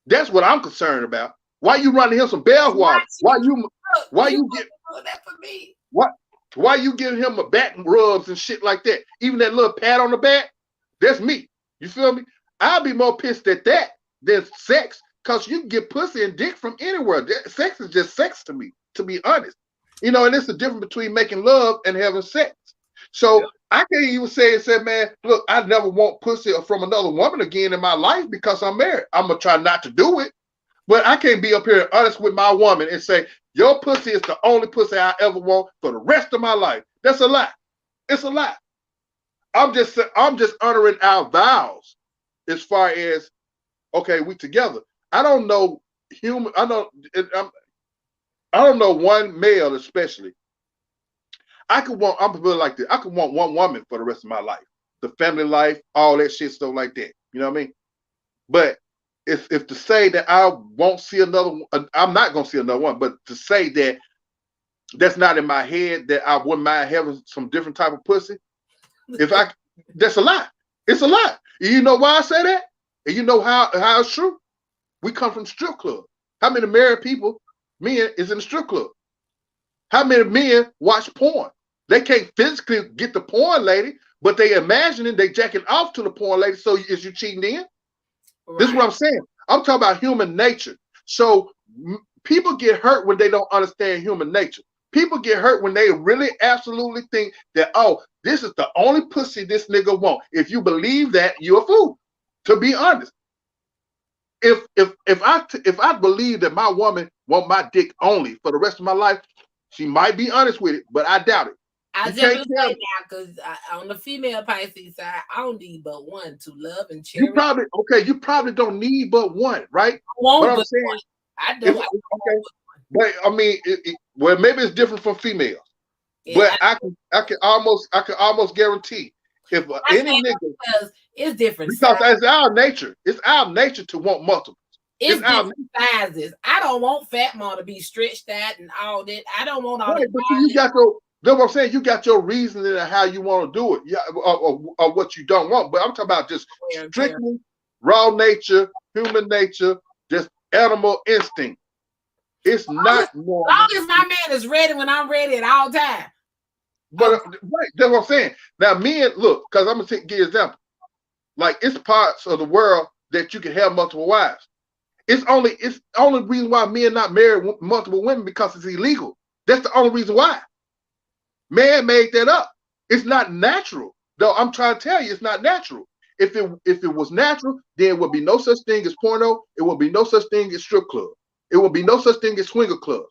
That's what I'm concerned about. Why you running him some bell water? Why you giving him a back rubs and shit like that? Even that little pat on the back, that's me. You feel me? I'll be more pissed at that than sex, because you can get pussy and dick from anywhere. Sex is just sex to me, to be honest. You know, and it's the difference between making love and having sex. So I can't even say, man, look, I never want pussy from another woman again in my life because I'm married. I'm going to try not to do it. But I can't be up here honest with my woman and say, your pussy is the only pussy I ever want for the rest of my life. That's a lie. It's a lie. I'm just honoring our vows as far as, okay, we together. I don't know one male especially. I'm gonna put it like this. I could want one woman for the rest of my life. The family life, all that shit, stuff like that. You know what I mean? But if to say that I won't see another, I'm not gonna see another one, but to say that that's not in my head, that I wouldn't mind having some different type of pussy, that's a lie. It's a lie. You know why I say that? And you know how it's true? We come from strip club. How many married people, men, is in the strip club? How many men watch porn? They can't physically get the porn lady, but they imagining they jacking off to the porn lady. So is you cheating in? Right. This is what I'm saying. I'm talking about human nature. So people get hurt when they don't understand human nature. People get hurt when they really absolutely think that, oh, this is the only pussy this nigga want. If you believe that, you're a fool. To be honest, if I believe that my woman want my dick only for the rest of my life, she might be honest with it, but I doubt it. I just say now, because on the female Pisces side, I don't need but one to love and cherish. You probably don't need but one, right? But I'm saying, one. I don't. Okay, but I mean, well, maybe it's different from females, but I can almost guarantee if any nigga, because it's different because it's our nature. It's our nature to want multiples. It's different sizes. I don't want fat mom to be stretched out and all that. I don't want all that. But you got what I'm saying. You got your reasoning of how you want to do it, or what you don't want. But I'm talking about just strictly raw nature, human nature, just animal instinct. It's not normal. As long as my man is ready when I'm ready at all times. But right, that's what I'm saying. Now, men, look, because I'm gonna give you an example. Like, it's parts of the world that you can have multiple wives. It's only reason why men not marry multiple women because it's illegal. That's the only reason why. Man made that up. It's not natural. Though I'm trying to tell you, it's not natural. If it was natural, there would be no such thing as porno. It would be no such thing as strip club. It would be no such thing as swinger club.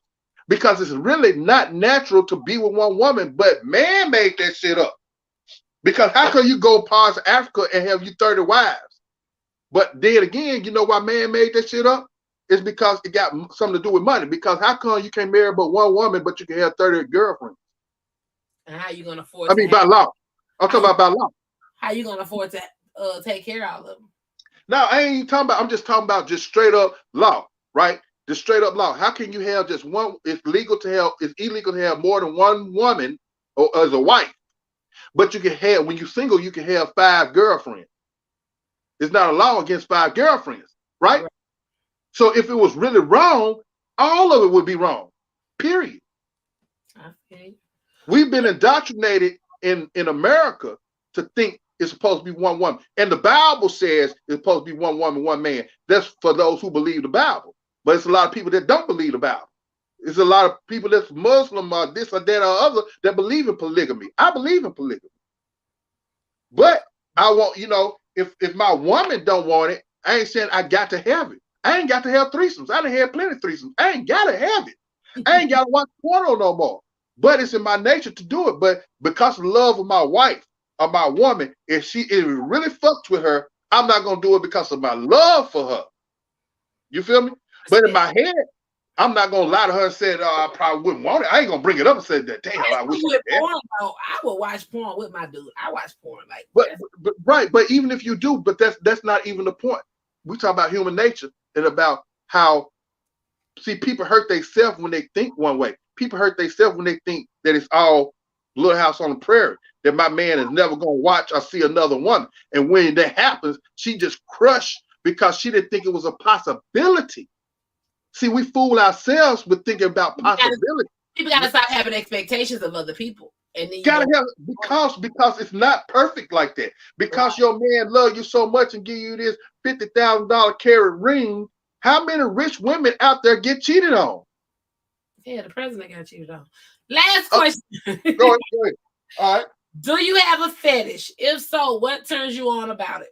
Because it's really not natural to be with one woman, but man made that shit up. Because how can you go past Africa and have you 30 wives? But then again, you know why man made that shit up? It's because it got something to do with money. Because how come you can't marry but one woman, but you can have 30 girlfriends? And how you gonna afford? By law. I'm talking about by law. How you gonna afford to take care of all of them? No, I ain't talking about. I'm just talking about just straight up law, right? Just straight up law. How can you have just one? It's illegal to have more than one woman or as a wife, but you can have, when you're single, you can have 5 girlfriends. It's not a law against 5 girlfriends, right? So if it was really wrong, all of it would be wrong. Period. Okay. We've been indoctrinated in America to think it's supposed to be one woman. And the Bible says it's supposed to be one woman, one man. That's for those who believe the Bible. But it's a lot of people that don't believe the Bible. It's a lot of people that's Muslim or this or that or other that believe in polygamy. I believe in polygamy. But I want, if my woman don't want it, I ain't saying I got to have it. I ain't got to have threesomes. I done had plenty of threesomes. I ain't got to have it. I ain't got to watch porno no more. But it's in my nature to do it. But because of the love of my wife or my woman, if it really fucks with her, I'm not going to do it because of my love for her. You feel me? But in my head, I'm not going to lie to her and say, I probably wouldn't want it. I ain't going to bring it up and say that, damn, I wish I had. I would watch porn with my dude. I watch porn like But even if you do, but that's not even the point. We talk about human nature and about how, people hurt themselves when they think one way. People hurt themselves when they think that it's all Little House on the Prairie, that my man is never going to watch or see another woman. And when that happens, she just crushed because she didn't think it was a possibility. See, we fool ourselves with thinking about possibility. People got to stop having expectations of other people. And then gotta have, because it's not perfect like that. Because your man love you so much and give you this $50,000 carat ring. How many rich women out there get cheated on? Yeah, the president got cheated on. Last question. Go ahead. All right. Do you have a fetish? If so, what turns you on about it?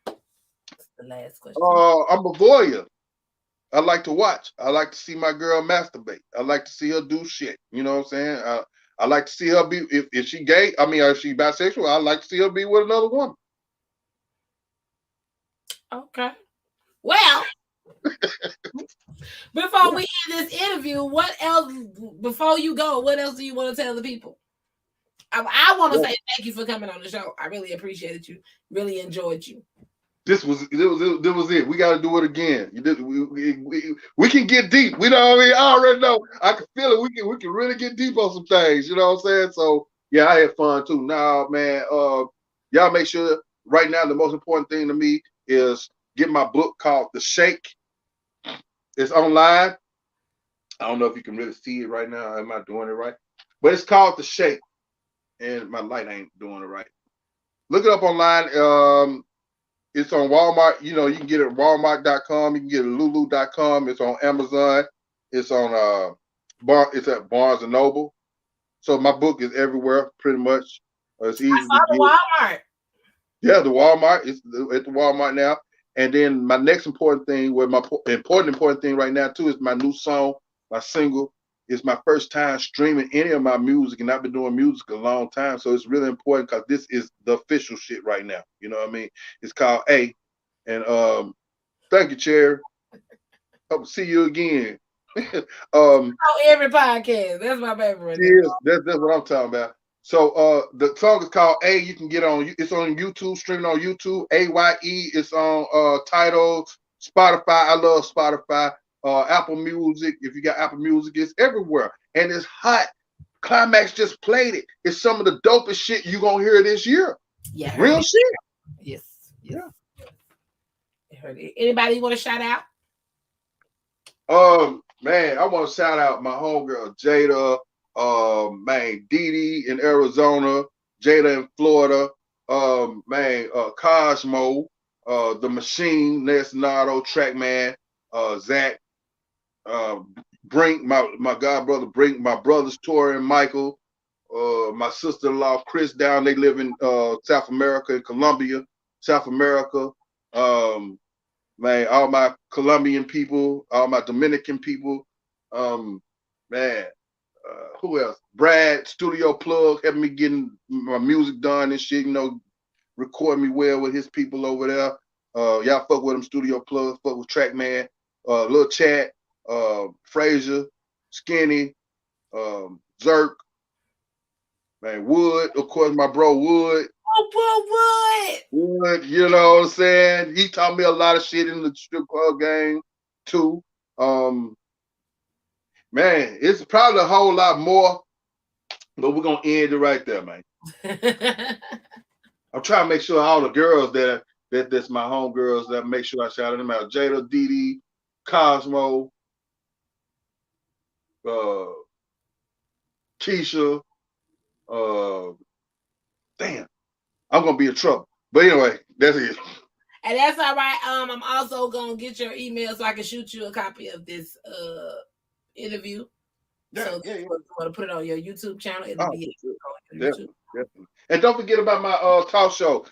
That's the last question. I'm a voyeur. I like to watch. I like to see my girl masturbate. I like to see her do shit. You know what I'm saying? I like to see her be, if she gay, or if she bisexual, I like to see her be with another woman. Okay. Well, before we end this interview, what else, before you go, what else do you want to tell the people? I want to say thank you for coming on the show. I really appreciated you. Really enjoyed you. This was it. We got to do it again. We can get deep. We know what I mean. I already know. I can feel it. We can really get deep on some things. You know what I'm saying? So yeah, I had fun too. Nah, man. Y'all make sure right now the most important thing to me is get my book called The Shake. It's online. I don't know if you can really see it right now. Am I doing it right? But it's called The Shake. And my light ain't doing it right. Look it up online. It's on Walmart. You can get it at Walmart.com. You can get it at Lulu.com. It's on Amazon. It's on it's at Barnes and Noble. So my book is everywhere, pretty much. It's easy to get. Walmart. Yeah, the Walmart. It's at the Walmart now. And then my next important thing, my important thing right now too, is my new song, my single. It's my first time streaming any of my music, and I've been doing music a long time, so it's really important because this is the official shit right now. You know what I mean? It's called A, and thank you, Cherry. Hope to see you again. Every podcast, that's my favorite. Yes, that's what I'm talking about. So the song is called A. You can get on. It's on YouTube, streaming on YouTube. AYE. It's on Tidal, Spotify. I love Spotify. Apple Music, if you got Apple Music, it's everywhere. And it's hot. Climax just played it. It's some of the dopest shit you're going to hear this year. Yeah. Real shit. Yes. Yeah. I heard it. Anybody you want to shout out? Man, I want to shout out my homegirl Jada, man, Dee Dee in Arizona, Jada in Florida, man, Cosmo, the Machine, Leonardo, Trackman, Zach, Brink, my god brother Brink, my brothers Tori and Michael, my sister-in-law Chris down. They live in South America, in Colombia, South America. Man, all my Colombian people, all my Dominican people, man, who else? Brad, Studio Plug, helping me getting my music done and shit, recording me well with his people over there. Y'all fuck with him, Studio Plug, fuck with Trackman, Lil Chat, Frazier, Skinny, Zerk, man, Wood, of course, my bro Wood. Wood, you know what I'm saying? He taught me a lot of shit in the strip club game too. Man, it's probably a whole lot more, but we're gonna end it right there, man. I'm trying to make sure all the girls that's my homegirls, that make sure I shout them out. Jada, Dee Dee, Cosmo, Keisha, damn, I'm gonna be in trouble. But anyway, that's it. And that's all right. I'm also gonna get your email so I can shoot you a copy of this interview. So you want to put it on your YouTube channel, it'll be on YouTube. Definitely. And don't forget about my talk show.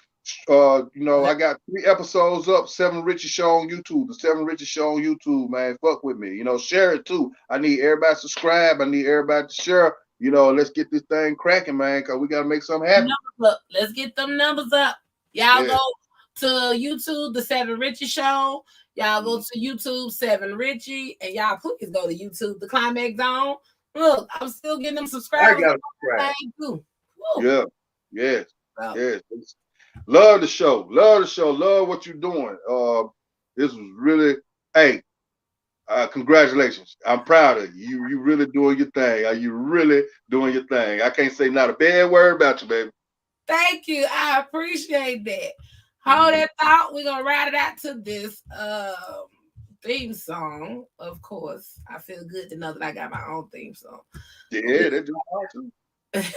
I got 3 episodes up, 7Richy Show on YouTube. The 7Richy Show on YouTube, man. Fuck with me. Share it too. I need everybody to subscribe. I need everybody to share. Let's get this thing cracking, man, because we got to make something happen. Let's get them numbers up. Y'all go to YouTube, the 7Richy Show. Y'all go to YouTube, 7Richy, and y'all please go to YouTube, the Climax Zone. Look, I'm still getting them subscribers. I got subscribe. Yeah. Yes. Oh. Yes. Love the show. Love what you're doing. This was really, hey, congratulations. I'm proud of you. You really doing your thing. Are you really doing your thing? I can't say not a bad word about you, baby. Thank you. I appreciate that. Hold that thought. We're gonna ride it out to this theme song. Of course, I feel good to know that I got my own theme song. Yeah, that do awesome. Okay.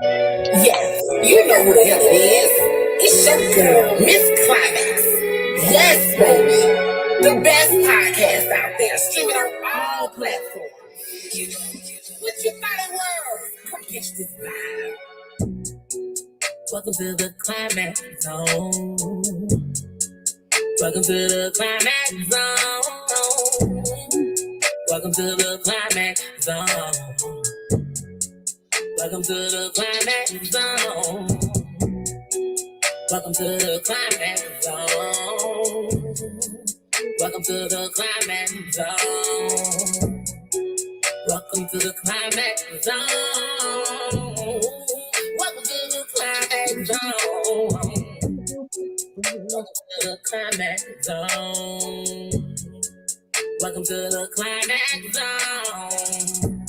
Yes, you know who the hell it is. It's your girl, Miss Climax. Yes, baby. The best podcast out there, streaming on all platforms. What you thought it was? Come catch this vibe. Welcome to the Climax Zone. Welcome to the Climax Zone. Welcome to the Climax Zone. Welcome to the Climax Zone. Welcome to the Climax Zone. Welcome to the Climax Zone. Welcome to the Climax Zone. Welcome to the Climax Zone. Welcome to the Climax Zone. Welcome to the Climax Zone.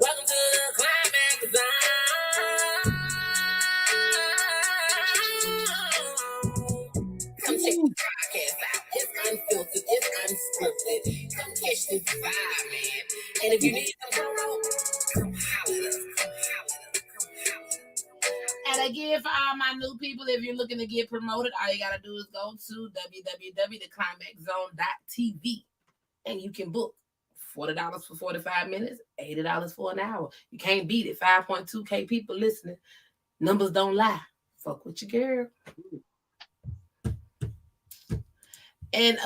Welcome to the Climax Zone. Come check the podcast out. It's unfiltered, it's unscripted. Come catch this vibe, man. And if you need some promo, come holler at us. And again, for all my new people, if you're looking to get promoted, all you gotta do is go to www.theclimaxzone.tv and you can book. $40 for 45 minutes, $80 for an hour. You can't beat it. 5.2K people listening. Numbers don't lie. Fuck with your girl. And